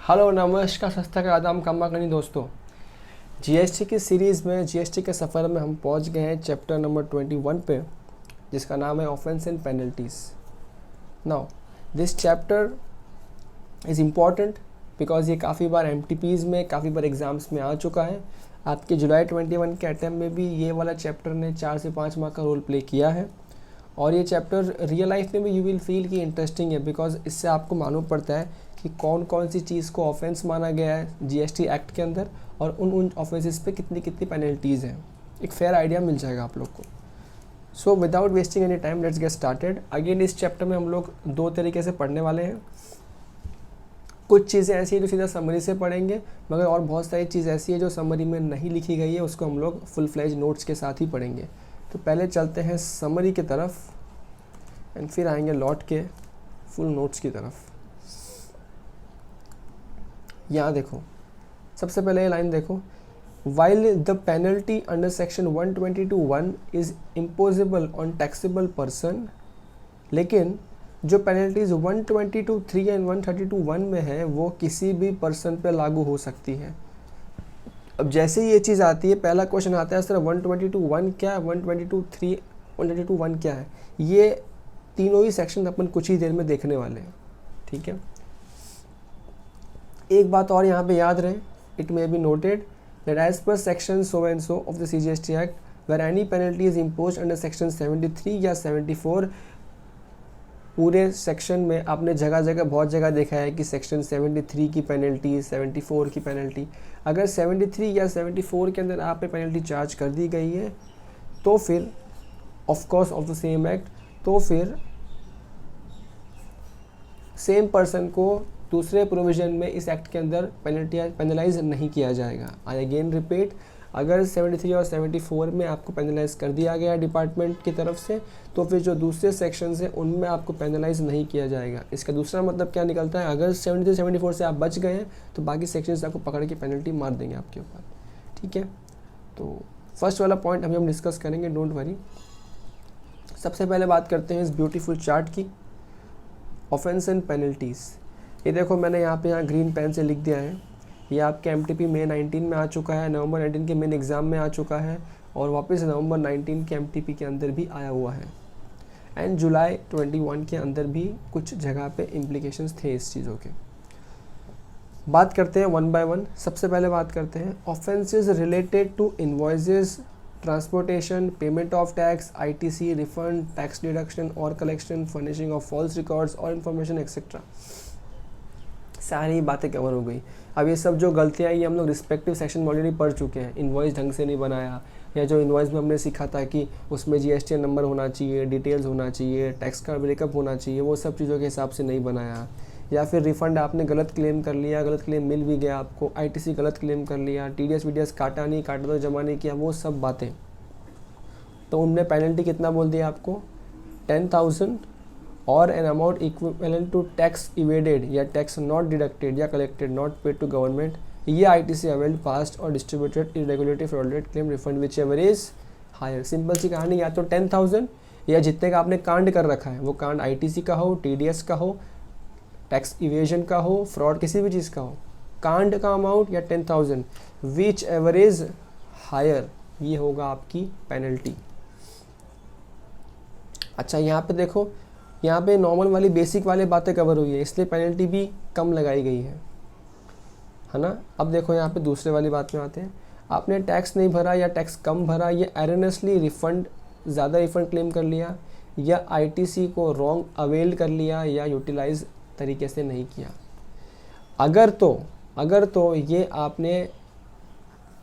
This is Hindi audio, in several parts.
हेलो नमस्कार सस्ता का आदाम कम्मा कनी दोस्तों। जीएसटी की सीरीज़ में जीएसटी के सफ़र में हम पहुंच गए हैं चैप्टर नंबर 21 पे, जिसका नाम है offence and penalties. Now this chapter is important because ये काफ़ी बार एमटीपीज़ में काफ़ी बार एग्ज़ाम्स में आ चुका है। आपके जुलाई 21 के अटैम्प्ट में भी ये वाला चैप्टर ने 4 से 5 मार्क का रोल प्ले किया है और ये चैप्टर रियल लाइफ में भी यू विल फील कि इंटरेस्टिंग है बिकॉज इससे आपको मालूम पड़ता है कि कौन कौन सी चीज़ को ऑफेंस माना गया है जीएसटी एक्ट के अंदर और उन ऑफेंसेस पे कितनी कितनी पेनल्टीज़ हैं। एक फेयर आइडिया मिल जाएगा आप लोग को। So without wasting any time let's get started. Again इस चैप्टर में हम लोग दो तरीके से पढ़ने वाले हैं। कुछ चीज़ें ऐसी हैं जो सीधा समरी से पढ़ेंगे, मगर और बहुत सारी चीज़ ऐसी है जो समरी में नहीं लिखी गई है, उसको हम लोग फुल फ्लैज नोट्स के साथ ही पढ़ेंगे। तो पहले चलते हैं समरी की तरफ एंड फिर आएंगे लौट के फुल नोट्स की तरफ। यहाँ देखो, सबसे पहले ये लाइन देखो, while the penalty under section 122(1) is imposable on taxable person, लेकिन जो पेनल्टीज 122(3) एंड 132(1) में है वो किसी भी पर्सन पे लागू हो सकती है। अब जैसे ही ये चीज़ आती है, पहला क्वेश्चन आता है सर 122(1) क्या है, 122(3), 122(1) क्या है। ये तीनों ही सेक्शन अपन कुछ ही देर में देखने वाले हैं, ठीक है। एक बात और यहाँ पे याद रहे, it may be noted that as per section so and so of the CGST Act, where any penalty is imposed under section 73 या 74, पूरे सेक्शन में आपने जगह जगह बहुत जगह देखा है कि सेक्शन 73 की पेनल्टी, 74 की पेनल्टी। अगर 73 या 74 के अंदर आप पे पेनल्टी चार्ज कर दी गई है तो फिर of course of the same act, तो फिर सेम पर्सन को दूसरे प्रोविज़न में इस एक्ट के अंदर पेनलाइज नहीं किया जाएगा। आई अगेन रिपीट, अगर 73 और 74 में आपको पेनलाइज कर दिया गया डिपार्टमेंट की तरफ से, तो फिर जो दूसरे सेक्शंस हैं उनमें आपको पेनलाइज नहीं किया जाएगा। इसका दूसरा मतलब क्या निकलता है, अगर 73 74 से आप बच गए हैं तो बाकी सेक्शंस आपको पकड़ के पेनल्टी मार देंगे आपके ऊपर, ठीक है। तो फर्स्ट वाला पॉइंट हम डिस्कस करेंगे, डोंट वरी। सबसे पहले बात करते हैं इस ब्यूटीफुल चार्ट की, ऑफेंस एंड पेनल्टीज़। ये देखो मैंने यहाँ ग्रीन पेन से लिख दिया है, ये आपके एमटीपी मई 19 में आ चुका है, नवंबर 19 के मेन एग्ज़ाम में आ चुका है और वापस नवंबर 19 के एमटीपी के अंदर भी आया हुआ है एंड जुलाई 21 के अंदर भी कुछ जगह पे इम्प्लीकेशंस थे इस चीज़ों के। बात करते हैं वन बाय वन। सबसे पहले बात करते हैं offences related to invoices, transportation, payment of tax, ITC, refund, tax deduction और collection, furnishing of false records और इन्फॉर्मेशन एक्सेट्रा। सारी बातें कवर हो गई। अब ये सब जो गलतियाँ ये हम लोग रिस्पेक्टिव सेक्शन में ऑलरेडी पढ़ चुके हैं। इन्वॉइस ढंग से नहीं बनाया, या जो इन्वॉइस में हमने सीखा था कि उसमें जीएसटी नंबर होना चाहिए, डिटेल्स होना चाहिए, टैक्स का ब्रेकअप होना चाहिए, वो सब चीज़ों के हिसाब से नहीं बनाया, या फिर रिफ़ंड आपने गलत क्लेम कर लिया, गलत क्लेम मिल भी गया आपको, आईटीसी गलत क्लेम कर लिया, टीडीएस वीडीएस काटा नहीं, काटा तो जमा नहीं किया, वो सब बातें। तो उनने पेनल्टी कितना बोल दिया आपको, 10,000 और an amount equivalent to tax evaded या टैक्स नॉट डिडक्टेड या collected not paid to government, ये आईटीसी अवेल्ड, पास्ट और distributed irregularly fraudulent claim refund whichever is higher. Simple सी कहानी, या तो 10,000 या जितने का आपने कांड कर रखा है, वो कांड आईटीसी का हो, टीडीएस का हो, टैक्स इवेजन का हो, फ्रॉड किसी भी चीज़ का हो, कांड का अमाउंट या 10,000 विच एवर इज हायर, ये होगा आपकी पेनल्टी। अच्छा यहाँ पे देखो, यहाँ पे नॉर्मल वाली बेसिक वाली बातें कवर हुई है, इसलिए पेनल्टी भी कम लगाई गई है ना। अब देखो यहाँ पे दूसरे वाली बात में आते हैं। आपने टैक्स नहीं भरा या टैक्स कम भरा, या एरनेसली रिफंड ज़्यादा रिफंड क्लेम कर लिया, या आईटीसी को रॉन्ग अवेल कर लिया या यूटिलाइज तरीके से नहीं किया। अगर तो ये आपने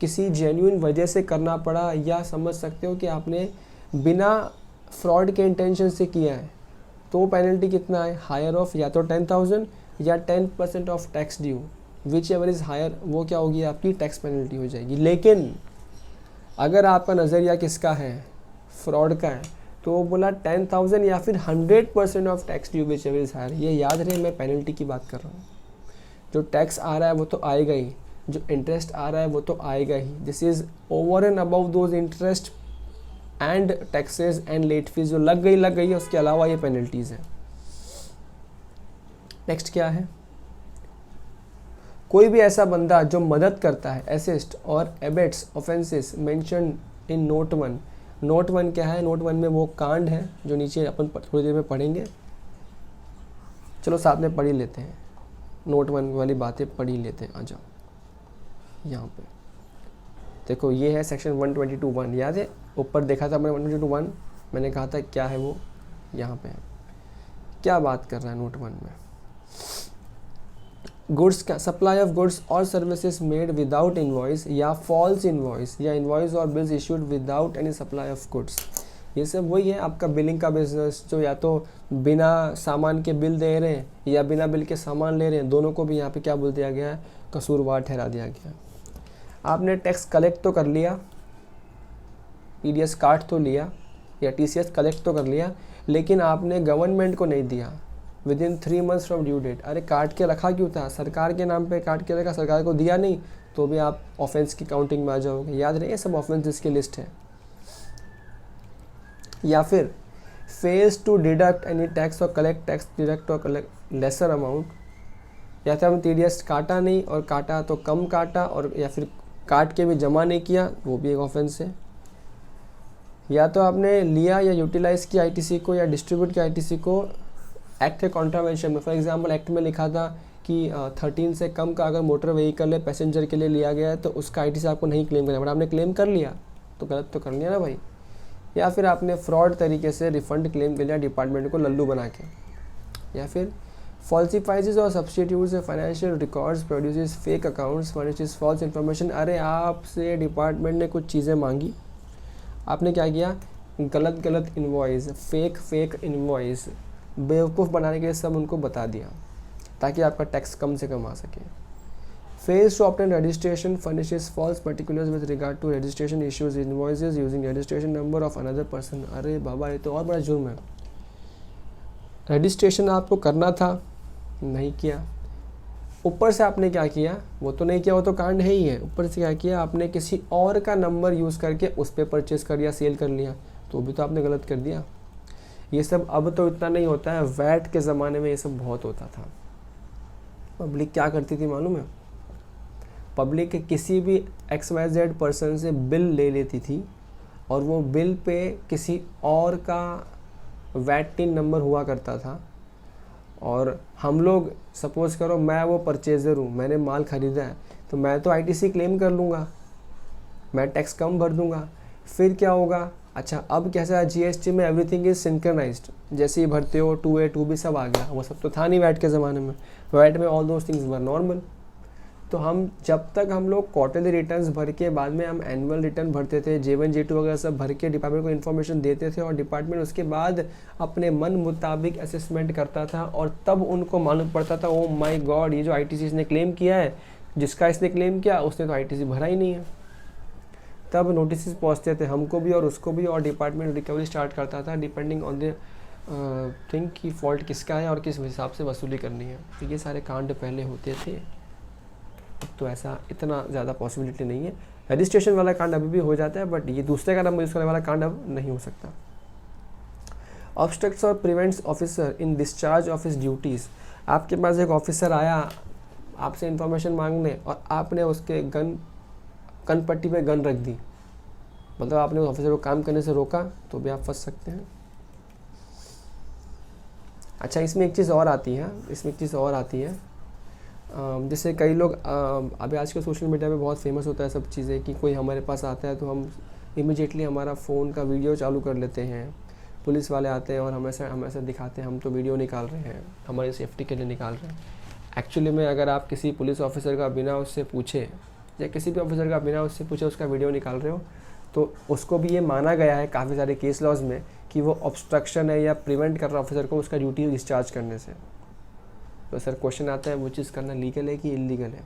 किसी जेन्युइन वजह से करना पड़ा, या समझ सकते हो कि आपने बिना फ्रॉड के इंटेंशन से किया है, तो पेनल्टी कितना है, हायर ऑफ या तो 10,000 या 10% of tax due, whichever is higher, वो क्या होगी आपकी टैक्स पेनल्टी हो जाएगी। लेकिन अगर आपका नज़रिया किसका है, फ्रॉड का है, तो वो बोला 10,000 या फिर 100% of tax due whichever is higher. ये याद रहे, मैं पेनल्टी की बात कर रहा हूँ। जो टैक्स आ रहा है वो तो आएगा ही, जो इंटरेस्ट आ रहा है वो तो आएगा ही। This is over and above those interest and taxes and late fees जो लग गई है, उसके अलावा ये पेनल्टीज़ हैं। नेक्स्ट क्या है, कोई भी ऐसा बंदा जो मदद करता है, असिस्ट और abets offences mention in note 1। Note 1 क्या है? नोट 1 में वो कांड है जो नीचे अपन थोड़ी देर में पढ़ेंगे। चलो साथ में पढ़ ही लेते हैं, नोट 1 वाली बातें पढ़ ही लेते हैं। आ जाओ यहाँ पे देखो, ये है सेक्शन 122(1), याद है ऊपर देखा था मैंने 122(1), मैंने कहा था क्या है वो, यहाँ पे है। क्या बात कर रहा है नोट 1 में? गुड्स का सप्लाई ऑफ गुड्स और सर्विसेज मेड विदाउट इनवॉइस या फॉल्स इनवॉइस या इनवॉइस और bills issued without any supply of goods. ये सब वही है आपका बिलिंग का बिजनेस, जो या तो बिना सामान के बिल दे रहे हैं या बिना बिल के सामान ले रहे हैं, दोनों को भी यहाँ पे क्या बोल दिया गया है? कसूरवार ठहरा दिया गया। आपने टैक्स कलेक्ट तो कर लिया, पीडीएस काट तो लिया या टीसीएस कलेक्ट तो कर लिया, लेकिन आपने गवर्नमेंट को नहीं दिया within 3 months from due date. अरे काट के रखा क्यों था? सरकार के नाम पे काट के रखा, सरकार को दिया नहीं, तो भी आप ऑफेंस की काउंटिंग में आ जाओगे। याद रहे, सब ऑफेंसेस की लिस्ट है। या फिर fails to deduct any tax और कलेक्ट टैक्स, डिडक्ट और कलेक्ट लेसर अमाउंट, या तो हमने टीडीएस काटा नहीं और काटा तो कम काटा, और या फिर काट के भी जमा नहीं किया, वो भी एक ऑफेंस है। या तो आपने लिया या यूटिलाइज किया आईटीसी को या डिस्ट्रीब्यूट किया आईटीसी को एक्ट है कॉन्ट्रावेंशन में। फॉर एग्जांपल एक्ट में लिखा था कि 13 से कम का अगर मोटर व्हीकल है पैसेंजर के लिए लिया गया है तो उसका आईटीसी आपको नहीं क्लेम करना, बट आपने क्लेम कर लिया तो गलत तो कर लिया ना भाई। या फिर आपने फ्रॉड तरीके से रिफंड क्लेम कर लिया डिपार्टमेंट को लल्लू बना के। या फिर फॉल्सिफाइज और substitutes financial records, produces fake accounts, furnishes false information. अरे आपसे डिपार्टमेंट ने कुछ चीज़ें मांगी, आपने क्या किया? गलत इन्वॉइस, फेक इन्वॉइस बेवकूफ़ बनाने के लिए सब उनको बता दिया ताकि आपका टैक्स कम से कम आ सके। Fails to obtain registration, furnishes false particulars with regard to registration, issues invoices using registration number of another person. अरे बाबा, ये तो और बड़ा जुर्म है। रजिस्ट्रेशन आपको करना था, नहीं किया, ऊपर से आपने क्या किया? वो तो नहीं किया, वो तो कांड है ही है। ऊपर से क्या किया? आपने किसी और का नंबर यूज़ करके उस पर परचेस कर लिया, सेल कर लिया, तो भी तो आपने गलत कर दिया। ये सब अब तो इतना नहीं होता है, वैट के ज़माने में ये सब बहुत होता था। पब्लिक क्या करती थी मालूम है? पब्लिक किसी भी XYZ पर्सन से बिल ले लेती थी और वो बिल पे किसी और का वैट टिन नंबर हुआ करता था, और हम लोग सपोज़ करो मैं वो परचेज़र हूँ, मैंने माल ख़रीदा है, तो मैं तो आईटीसी क्लेम कर लूँगा, मैं टैक्स कम भर दूँगा। फिर क्या होगा? अच्छा, अब कैसा है? जीएसटी में एवरीथिंग इज सिंक्रनाइज्ड, जैसे ही भरते हो 2A 2B सब आ गया। वो सब तो था नहीं वैट के ज़माने में। वैट में all those things were normal. तो हम जब तक हम लोग क्वार्टरली रिटर्न्स भर के बाद में हम एनुअल रिटर्न भरते थे, J1 J2 वगैरह सब भर के डिपार्टमेंट को इन्फॉर्मेशन देते थे, और डिपार्टमेंट उसके बाद अपने मन मुताबिक असेसमेंट करता था, और तब उनको मालूम पड़ता था ओ माय गॉड, ये जो आईटीसी इसने क्लेम किया है, जिसका इसने क्लेम किया उसने तो आईटीसी भरा ही नहीं है। तब नोटिस पहुँचते थे हमको भी और उसको भी, और डिपार्टमेंट रिकवरी स्टार्ट करता था डिपेंडिंग ऑन द थिंक कि फॉल्ट किसका है और किस हिसाब से वसूली करनी है। तो ये सारे कांड पहले होते थे, तो ऐसा इतना ज़्यादा पॉसिबिलिटी नहीं है। रजिस्ट्रेशन वाला कांड अभी भी हो जाता है, बट ये दूसरे का नंबर यूज़ करने वाला कांड अब नहीं हो सकता। ऑब्स्ट्रक्ट्स और prevents officer in discharge of his duties. आपके पास एक ऑफिसर आया आपसे इंफॉर्मेशन मांगने, और आपने उसके गन पट्टी पे गन रख दी, मतलब आपने उस ऑफिसर को काम करने से रोका, तो भी आप फंस सकते हैं। अच्छा, इसमें एक चीज़ और आती है, जैसे कई लोग अभी आजकल सोशल मीडिया पे बहुत फेमस होता है सब चीज़ें, कि कोई हमारे पास आता है तो हम इमीडिएटली हमारा फ़ोन का वीडियो चालू कर लेते हैं। पुलिस वाले आते हैं और हमें दिखाते हैं हम तो वीडियो निकाल रहे हैं, हमारी सेफ्टी के लिए निकाल रहे हैं। एक्चुअली में अगर आप किसी पुलिस ऑफिसर का बिना उससे पूछे, या किसी भी ऑफिसर का बिना उससे पूछे उसका वीडियो निकाल रहे हो, तो उसको भी ये माना गया है काफ़ी सारे केस लॉज में कि वो ऑब्स्ट्रक्शन है या प्रिवेंट कर रहा है ऑफिसर को उसका ड्यूटी डिस्चार्ज करने से। तो सर क्वेश्चन आता है वो चीज़ करना लीगल है कि इलीगल है?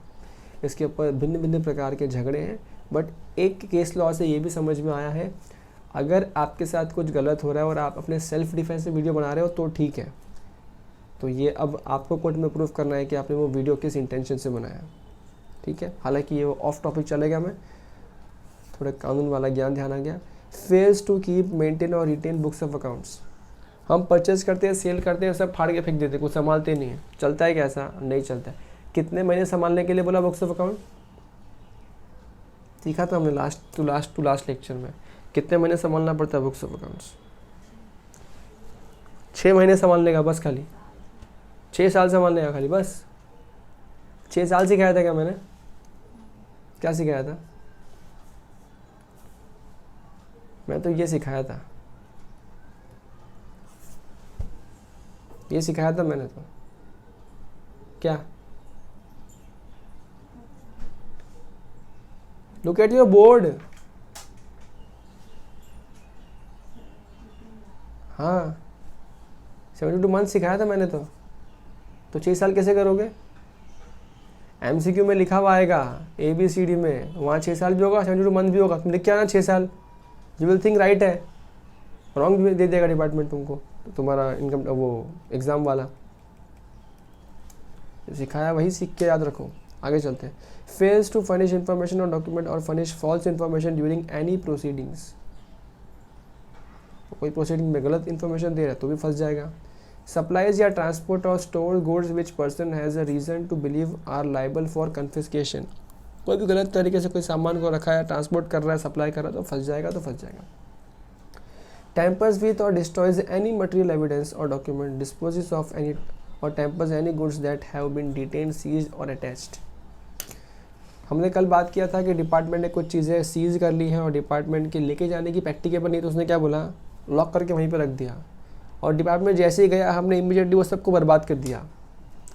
इसके ऊपर भिन्न भिन्न प्रकार के झगड़े हैं, बट एक केस लॉ से ये भी समझ में आया है, अगर आपके साथ कुछ गलत हो रहा है और आप अपने सेल्फ डिफेंस में वीडियो बना रहे हो तो ठीक है, तो ये अब आपको कोर्ट में प्रूफ करना है कि आपने वो वीडियो किस इंटेंशन से बनाया, ठीक है। हालांकि ये ऑफ टॉपिक चलेगा, मैं थोड़ा कानून वाला ज्ञान ध्यान आ गया। फेल्स टू कीप मेंटेन और रिटेन बुक्स ऑफ अकाउंट्स। हम परचेज करते हैं, सेल करते हैं, सब फाड़ के फेंक देते हैं, कुछ संभालते नहीं है। चलता है कैसा? नहीं चलता है। कितने महीने संभालने के लिए बोला बुक्स ऑफ अकाउंट? सीखा था हमने लास्ट लेक्चर में, कितने महीने संभालना पड़ता है बुक्स ऑफ अकाउंट्स? 6 महीने संभालने का बस, खाली 6 साल संभालने का खाली बस। 6 साल सिखाया था क्या मैंने? क्या सिखाया था? मैं तो ये सिखाया था, ये सिखाया था मैंने तो। क्या? Look at your board. हाँ 72 मंथ सिखाया था मैंने तो 6 साल कैसे करोगे? MCQ में लिखा हुआ आएगा ABCD में, वहाँ 6 साल भी होगा 72 मंथ भी होगा, तुम लिख के आना 6 साल। यू विल थिंक राइट है, रॉन्ग भी दे देगा डिपार्टमेंट तुमको, तुम्हारा इनकम वो एग्ज़ाम वाला। सिखाया वही सीख के याद रखो। आगे चलते हैं। फेल्स टू फर्निश इंफॉर्मेशन और डॉक्यूमेंट और furnish false information during any proceedings. कोई प्रोसीडिंग में गलत इन्फॉर्मेशन दे रहा है तो भी फंस जाएगा। सप्लाइज या ट्रांसपोर्ट और store goods which person has a reason to believe are liable for confiscation. कोई भी गलत तरीके से कोई सामान को रखा है, ट्रांसपोर्ट कर रहा है, सप्लाई कर रहा है तो फंस जाएगा। Tampers with or destroys any material evidence or document, disposes of any or tampers any goods that have been detained, seized or attached। हमने कल बात किया था कि डिपार्टमेंट ने कुछ चीज़ें सीज कर ली हैं और डिपार्टमेंट के लेके जाने की प्रैक्टिकेबल नहीं, तो उसने क्या बोला, लॉक करके वहीं पर रख दिया, और डिपार्टमेंट जैसे ही गया हमने इमीडिएटली वो सबको बर्बाद कर दिया।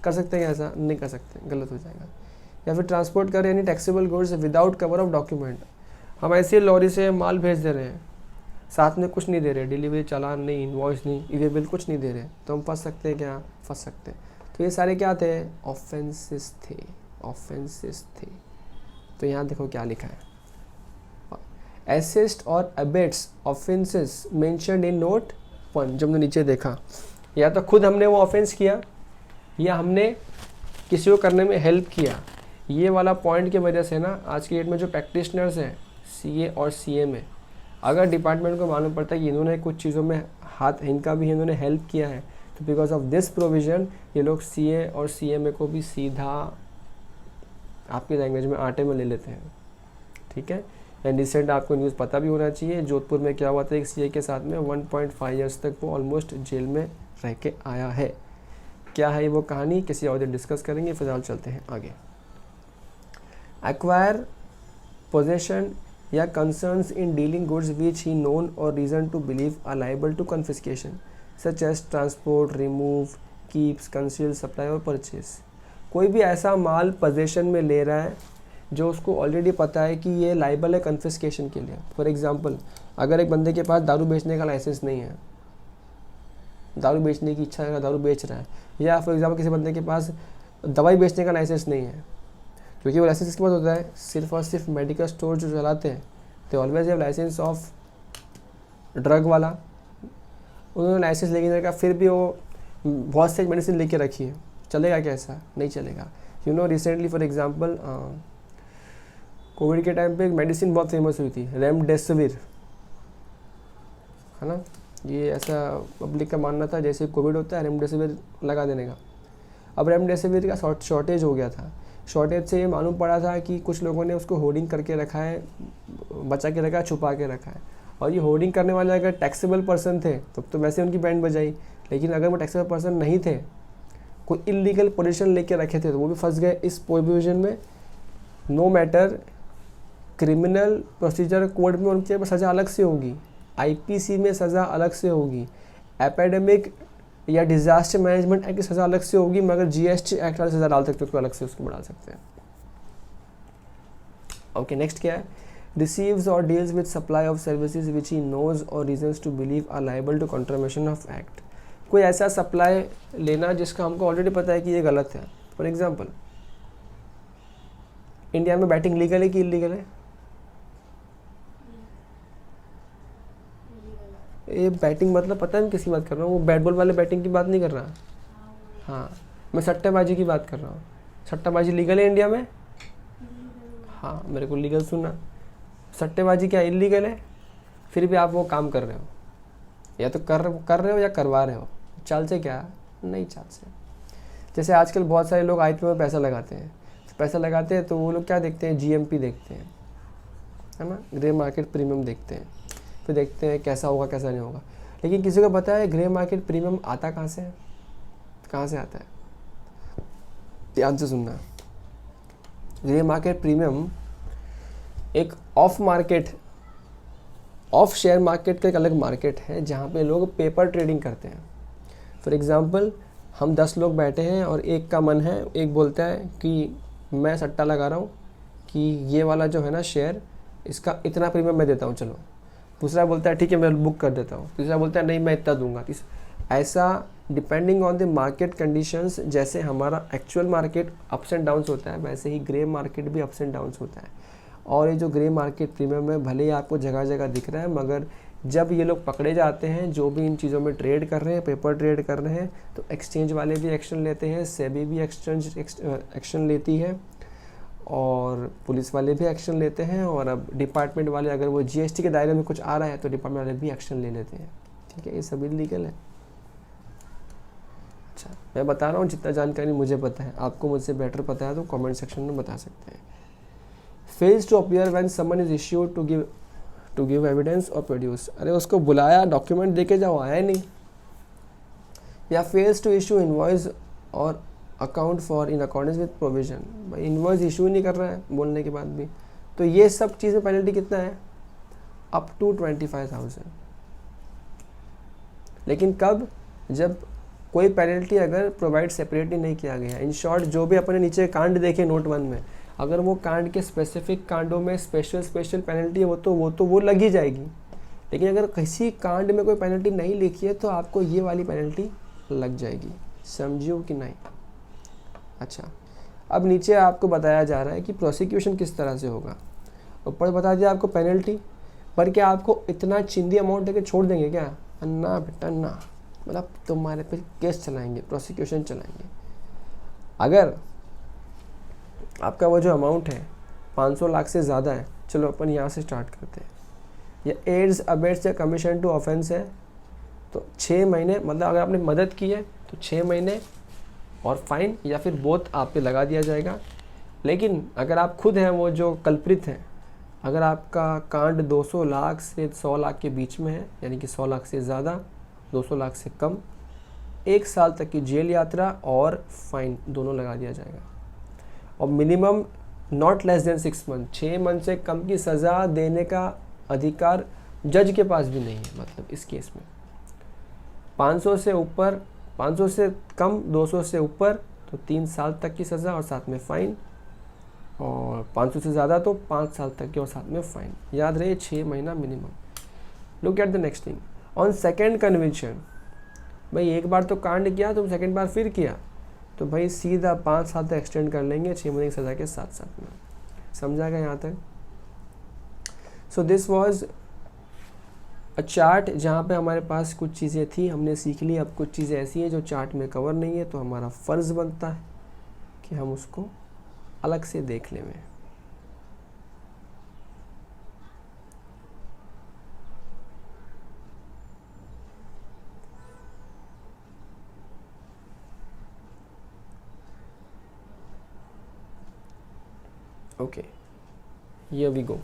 कर सकते हैं ऐसा? नहीं कर सकते, गलत हो जाएगा। या फिर ट्रांसपोर्ट कर यानी taxable goods without cover of document. हम ऐसे लॉरी से माल भेज दे रहे हैं, साथ में कुछ नहीं दे रहे, डिलीवरी चालान नहीं, इनवॉइस नहीं, ई वे बिल कुछ नहीं दे रहे, तो हम फंस सकते हैं क्या? फंस सकते हैं। तो ये सारे क्या थे? ऑफेंसेस थे। तो यहाँ देखो क्या लिखा है, असिस्ट और abets offences mentioned in note 1। जब हमने नीचे देखा, या तो खुद हमने वो ऑफेंस किया या हमने किसी को करने में हेल्प किया। ये वाला पॉइंट की वजह से ना आज की डेट में जो प्रैक्टिशनर्स हैं CA और CA में, अगर डिपार्टमेंट को मालूम पड़ता है कि इन्होंने कुछ चीज़ों में हाथ इनका भी इन्होंने हेल्प किया है, तो बिकॉज ऑफ दिस प्रोविज़न ये लोग CA और CMA को भी सीधा आपकी लैंग्वेज में आटे में ले लेते हैं। ठीक है। एंड रिसेंट आपको न्यूज़ पता भी होना चाहिए, जोधपुर में क्या हुआ था एक CA के साथ में 1.5 ईयर्स तक वो ऑलमोस्ट जेल में रह के आया है। क्या है वो कहानी, किसी और दिन डिस्कस करेंगे। फिलहाल चलते हैं आगे। एक्वायर, पोजेशन या concerns in dealing goods which he known और reason to believe are liable to confiscation such as transport, remove, keeps, conceal, supply और परचेज। कोई भी ऐसा माल पोजेशन में ले रहा है जो उसको ऑलरेडी पता है कि ये लाइबल है कन्फिस्केशन के लिए। फॉर एग्जांपल, अगर एक बंदे के पास दारू बेचने का लाइसेंस नहीं है, दारू बेचने की इच्छा है, दारू बेच रहा है, या फॉर एग्जांपल किसी बंदे के पास दवाई बेचने का लाइसेंस नहीं है, क्योंकि वो लाइसेंस किसके पास होता है, सिर्फ और सिर्फ मेडिकल स्टोर जो चलाते हैं, they always have license of drug वाला। उन्होंने लाइसेंस लेके रखा, फिर भी वो बहुत से मेडिसिन लेके रखी है, चलेगा क्या? ऐसा नहीं चलेगा। You know recently for example Covid के टाइम पे एक मेडिसिन बहुत फेमस हुई थी, रेमडेसिविर, है ना। ये ऐसा पब्लिक का मानना था जैसे कोविड होता है रेमडेसिविर लगा देने का। अब रेमडेसिविर का शॉर्टेज हो गया था। शॉर्टेज से ये मालूम पड़ा था कि कुछ लोगों ने उसको होर्डिंग करके रखा है, बचा के रखा है, छुपा के रखा है। और ये होर्डिंग करने वाले अगर टैक्सेबल पर्सन थे तो वैसे उनकी बैंड बजाई, लेकिन अगर वो टैक्सेबल पर्सन नहीं थे, कोई इलीगल पोजीशन लेके रखे थे, तो वो भी फंस गए इस प्रोविजन में। No matter criminal procedure code में उनके सज़ा अलग से होगी, IPC में सज़ा अलग से होगी, एपिडेमिक या डिजास्टर मैनेजमेंट एक्ट की सज़ा अलग से होगी, मगर GST एक्ट वाली सज़ा डाल सकते हैं, उसको अलग से उसको बढ़ा सकते हैं। ओके, नेक्स्ट क्या है, रिसीव्स और deals with supply of services which he knows और reasons to believe are liable to contravention of act. कोई ऐसा सप्लाई लेना जिसका हमको ऑलरेडी पता है कि ये गलत है। फॉर एग्जांपल, इंडिया में बैटिंग लीगल है कि इलीगल है? ये बैटिंग मतलब पता है मैं किसकी बात कर रहा हूँ, वो बैट बॉल वाले बैटिंग की बात नहीं कर रहा। हाँ, मैं सट्टेबाजी की बात कर रहा हूँ। सट्टेबाजी लीगल है इंडिया में? हाँ, मेरे को लीगल सुनना। सट्टेबाजी क्या इलीगल है? फिर भी आप वो काम कर रहे हो, या तो कर रहे हो या करवा रहे हो। चाल से क्या? नहीं चाल से। जैसे आजकल बहुत सारे लोग आईपीओ में पैसा लगाते हैं, तो पैसा लगाते हैं तो वो लोग क्या देखते हैं, जीएमपी देखते हैं, है ना, ग्रे मार्केट प्रीमियम देखते हैं, फिर देखते हैं कैसा होगा कैसा नहीं होगा। लेकिन किसी को पता है ग्रे मार्केट प्रीमियम आता कहाँ से है, कहाँ से आता है? ध्यान से सुनना। ग्रे मार्केट प्रीमियम एक ऑफ शेयर मार्केट का एक अलग मार्केट है जहाँ पे लोग पेपर ट्रेडिंग करते हैं। फॉर एग्जांपल हम 10 लोग बैठे हैं और एक का मन है, एक बोलता है कि मैं सट्टा लगा रहा हूँ कि ये वाला जो है ना शेयर, इसका इतना प्रीमियम मैं देता हूँ, चलो। दूसरा बोलता है ठीक है मैं बुक कर देता हूँ, तीसरा बोलता है नहीं मैं इतना दूंगा। ऐसा depending on the market conditions, जैसे हमारा actual market ups and downs होता है वैसे ही ग्रे मार्केट भी अप्स एंड डाउन्स होता है। और ये जो ग्रे मार्केट प्रीमियम है भले ही आपको जगह जगह दिख रहा है, मगर जब ये लोग पकड़े जाते हैं जो भी इन चीज़ों में ट्रेड कर रहे हैं, पेपर ट्रेड कर रहे हैं, तो एक्सचेंज वाले भी एक्शन लेते हैं, सेबी भी एक्शन लेती है, और पुलिस वाले भी एक्शन लेते हैं, और अब डिपार्टमेंट वाले अगर वो जीएसटी के दायरे में कुछ आ रहा है तो डिपार्टमेंट वाले भी एक्शन ले लेते हैं। ठीक है, ये सभी लीगल है। अच्छा, मैं बता रहा हूँ जितना जानकारी मुझे पता है, आपको मुझसे बेटर पता है तो कमेंट सेक्शन में बता सकते हैं। Fails to appear when someone is issued to give evidence और प्रोड्यूस। अरे उसको बुलाया, डॉक्यूमेंट देके जाओ, आया नहीं। या फेल्स टू इशू इनवॉइस और account for in accordance with provision. भाई इनवॉइस इशू नहीं कर रहा है बोलने के बाद भी, तो ये सब चीज़ें पेनल्टी कितना है, अप टू 25,000। लेकिन कब, जब कोई पेनल्टी अगर प्रोवाइड सेपरेटली नहीं किया गया। इन शॉर्ट जो भी अपने नीचे कांड देखे नोट 1 में, अगर वो कांड के स्पेसिफिक कांडों में स्पेशल पेनल्टी है वो लग ही जाएगी। लेकिन अगर किसी कांड में कोई पेनल्टी नहीं लिखी है तो आपको ये वाली पेनल्टी लग जाएगी। समझियो कि नहीं? अच्छा, अब नीचे आपको बताया जा रहा है कि प्रोसिक्यूशन किस तरह से होगा। ऊपर बता दिया आपको पेनल्टी, पर क्या आपको इतना चिंदी अमाउंट देके छोड़ देंगे क्या? ना बेटा ना, मतलब तुम्हारे पे केस चलाएंगे, प्रोसिक्यूशन चलाएंगे। अगर आपका वो जो अमाउंट है 500 लाख से ज़्यादा है, चलो अपन यहाँ से स्टार्ट करते हैं। या एड्स अबेट्स या कमीशन टू ऑफेंस है तो 6 महीने, मतलब अगर आपने मदद की है तो 6 महीने और फाइन या फिर बोथ आप पे लगा दिया जाएगा। लेकिन अगर आप खुद हैं वो जो कल्प्रित हैं, अगर आपका कांड 200 लाख से 100 लाख के बीच में है, यानी कि 100 लाख से ज़्यादा 200 लाख से कम, 1 साल तक की जेल यात्रा और फाइन दोनों लगा दिया जाएगा। और minimum not less than 6 month, 6 month से कम की सज़ा देने का अधिकार जज के पास भी नहीं है। मतलब इस केस में 500 से ऊपर, 500 से कम, 200 से ऊपर तो 3 साल तक की सज़ा और साथ में फ़ाइन, और 500 से ज़्यादा तो 5 साल तक की और साथ में फ़ाइन। याद रहे 6 महीना minimum. Look at the next thing on second conviction. भाई एक बार तो कांड किया, तुम सेकेंड बार फिर किया तो भाई सीधा 5 साल तक एक्सटेंड कर लेंगे 6 महीने की सज़ा के साथ साथ में। समझा गया यहाँ तक? So this was a chart जहाँ पे हमारे पास कुछ चीज़ें थी, हमने सीख ली। अब कुछ चीज़ें ऐसी हैं जो चार्ट में कवर नहीं है, तो हमारा फ़र्ज़ बनता है कि हम उसको अलग से देख लें। Okay, here we go.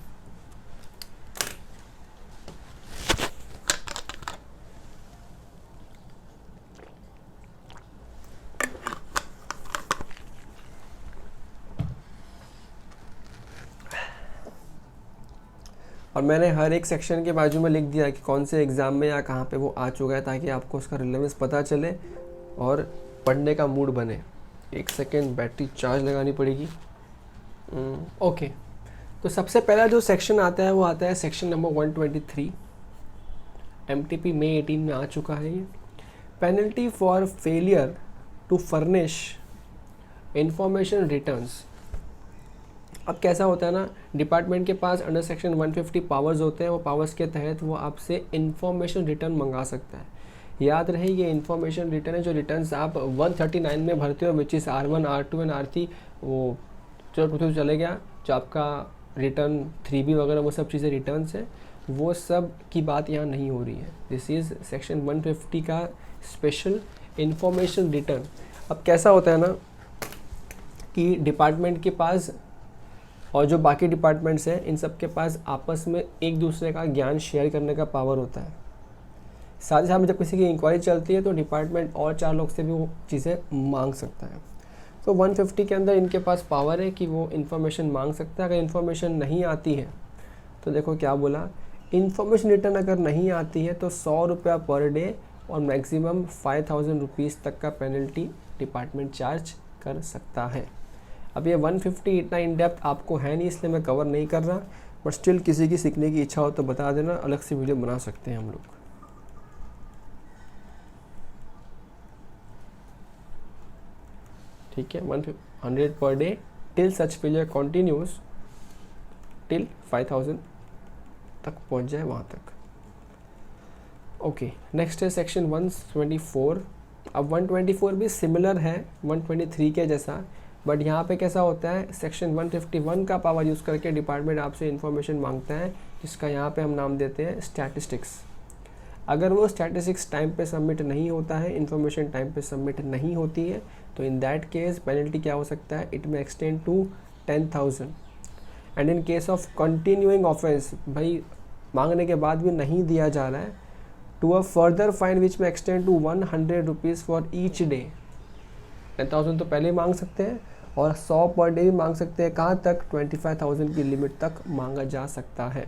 और मैंने हर एक सेक्शन के बाजू में लिख दिया कि कौन से एग्ज़ाम में या कहाँ पे वो आ चुका है, ताकि आपको उसका रिलेवेंस पता चले और पढ़ने का मूड बने। 1 सेकेंड, बैटरी चार्ज लगानी पड़ेगी। ओके, तो सबसे पहला जो सेक्शन आता है वो आता है सेक्शन नंबर 123। एमटीपी मई 18 में आ चुका है ये। Penalty for failure to furnish information returns. अब कैसा होता है ना, डिपार्टमेंट के पास अंडर सेक्शन 150 पावर्स होते हैं। वो पावर्स के तहत वो आपसे इंफॉर्मेशन रिटर्न मंगा सकता है। याद रहे ये इंफॉर्मेशन रिटर्न है जो रिटर्न्स आप 139 में भरते हो, which is R1, R2 and R3। वो चलो तो चले गया, जो आपका रिटर्न 3B वगैरह वो सब चीज़ें रिटर्न्स है, वो सब की बात यहाँ नहीं हो रही है। दिस इज़ सेक्शन 150 का स्पेशल इंफॉर्मेशन रिटर्न। अब कैसा होता है ना कि डिपार्टमेंट के पास और जो बाकी डिपार्टमेंट्स हैं इन सब के पास आपस में एक दूसरे का ज्ञान शेयर करने का पावर होता है। साथ ही साथ में जब किसी की इंक्वायरी चलती है तो डिपार्टमेंट और 4 लोग से भी वो चीज़ें मांग सकता है। तो 150 के अंदर इनके पास पावर है कि वो इन्फॉर्मेशन मांग सकता है। अगर इन्फॉर्मेशन नहीं आती है तो देखो क्या बोला, इन्फॉर्मेशन रिटर्न अगर नहीं आती है तो 100 रुपया पर डे और मैक्सिमम 5000 रुपीज़ तक का पेनल्टी डिपार्टमेंट चार्ज कर सकता है। अब ये 150 इतना इन डेप्थ आपको है नहीं, इसलिए मैं कवर नहीं कर रहा, बट स्टिल किसी की सीखने की इच्छा हो तो बता देना, अलग से वीडियो बना सकते हैं हम लोग। ठीक है, 100 पर डे टिल सच फेलियर कंटिन्यूस टिल 5000 तक पहुंच जाए वहाँ तक। ओके, नेक्स्ट है सेक्शन 124। अब 124 भी सिमिलर है 123 के जैसा, बट यहाँ पे कैसा होता है, सेक्शन 151 का पावर यूज़ करके डिपार्टमेंट आपसे इन्फॉर्मेशन मांगता है, जिसका यहाँ पे हम नाम देते हैं स्टैटिस्टिक्स। अगर वो स्टैटिस्टिक्स टाइम पे सबमिट नहीं होता है, इन्फॉर्मेशन टाइम पे सबमिट नहीं होती है, तो इन दैट केस पेनल्टी क्या हो सकता है, it may extend to 10,000। And in case of continuing offence, भाई मांगने के बाद भी नहीं दिया जा रहा है, to a further fine which may extend to 100 rupees for each day. 10,000 तो पहले ही मांग सकते हैं और 100 पर डे भी मांग सकते हैं। कहाँ तक, 25,000 की लिमिट तक मांगा जा सकता है।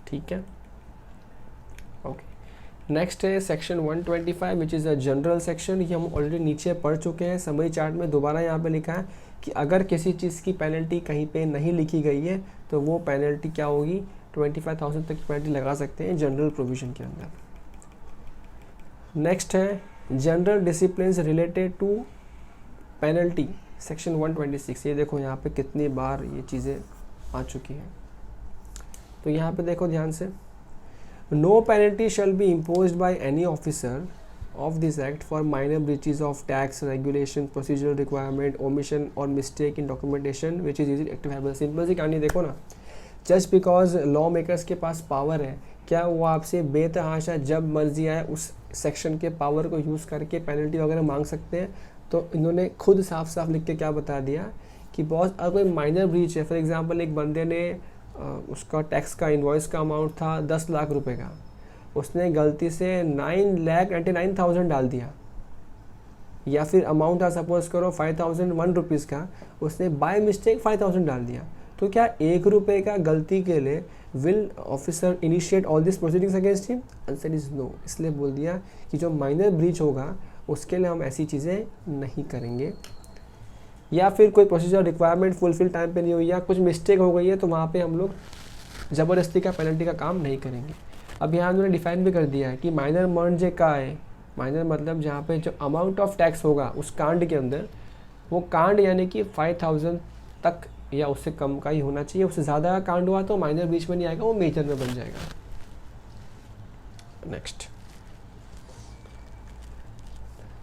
ठीक है, ओके। नेक्स्ट है section 125 which is a general section. ये हम ऑलरेडी नीचे पढ़ चुके हैं समरी चार्ट में। दोबारा यहाँ पे लिखा है कि अगर किसी चीज़ की पेनल्टी कहीं पे नहीं लिखी गई है तो वो पेनल्टी क्या होगी, 25,000 तक की पेनल्टी लगा सकते हैं जनरल प्रोविजन के अंदर। नेक्स्ट है general discipline related to penalty, section 126। ये देखो यहाँ पे कितनी बार ये चीज़ें आ चुकी हैं। तो यहाँ पे देखो ध्यान से, no penalty shall be imposed by any officer of this act for minor breaches of tax regulation procedural requirement omission और mistake in documentation which is activable. Simple सी कहानी देखो ना, जस्ट बिकॉज लॉ मेकर्स के पास पावर है, क्या वो आपसे बेतहाशा जब मर्जी आए उस सेक्शन के पावर को यूज़ करके पेनल्टी वगैरह मांग सकते हैं। तो इन्होंने खुद साफ साफ लिख के क्या बता दिया कि बॉस अगर कोई माइनर ब्रीच है, फॉर एग्जांपल एक बंदे ने उसका टैक्स का इन्वॉइस का अमाउंट था 10 लाख रुपए का, उसने गलती से 9,99,000 डाल दिया, या फिर अमाउंट था सपोज करो 5,001 रुपीज़ का, उसने बाय मिस्टेक 5,000 डाल दिया, तो क्या 1 रुपये का गलती के लिए will officer initiate all this proceedings against him? Answer is no. इसलिए बोल दिया कि जो माइनर ब्रीच होगा उसके लिए हम ऐसी चीज़ें नहीं करेंगे। या फिर कोई प्रोसीजर रिक्वायरमेंट फुलफिल टाइम पे नहीं हुई या कुछ मिस्टेक हो गई है तो वहाँ पे हम लोग ज़बरदस्ती का पेनल्टी का काम नहीं करेंगे। अब यहाँ उन्होंने डिफाइन भी कर दिया है कि माइनर म्हणजे का है, माइनर मतलब जहाँ पे जो अमाउंट ऑफ टैक्स होगा उस कांड के अंदर, वो कांड यानी कि 5,000 तक या उससे कम का ही होना चाहिए। उससे ज़्यादा का कांड हुआ तो माइनर बीच में नहीं आएगा, वो मेजर में बन जाएगा। Next,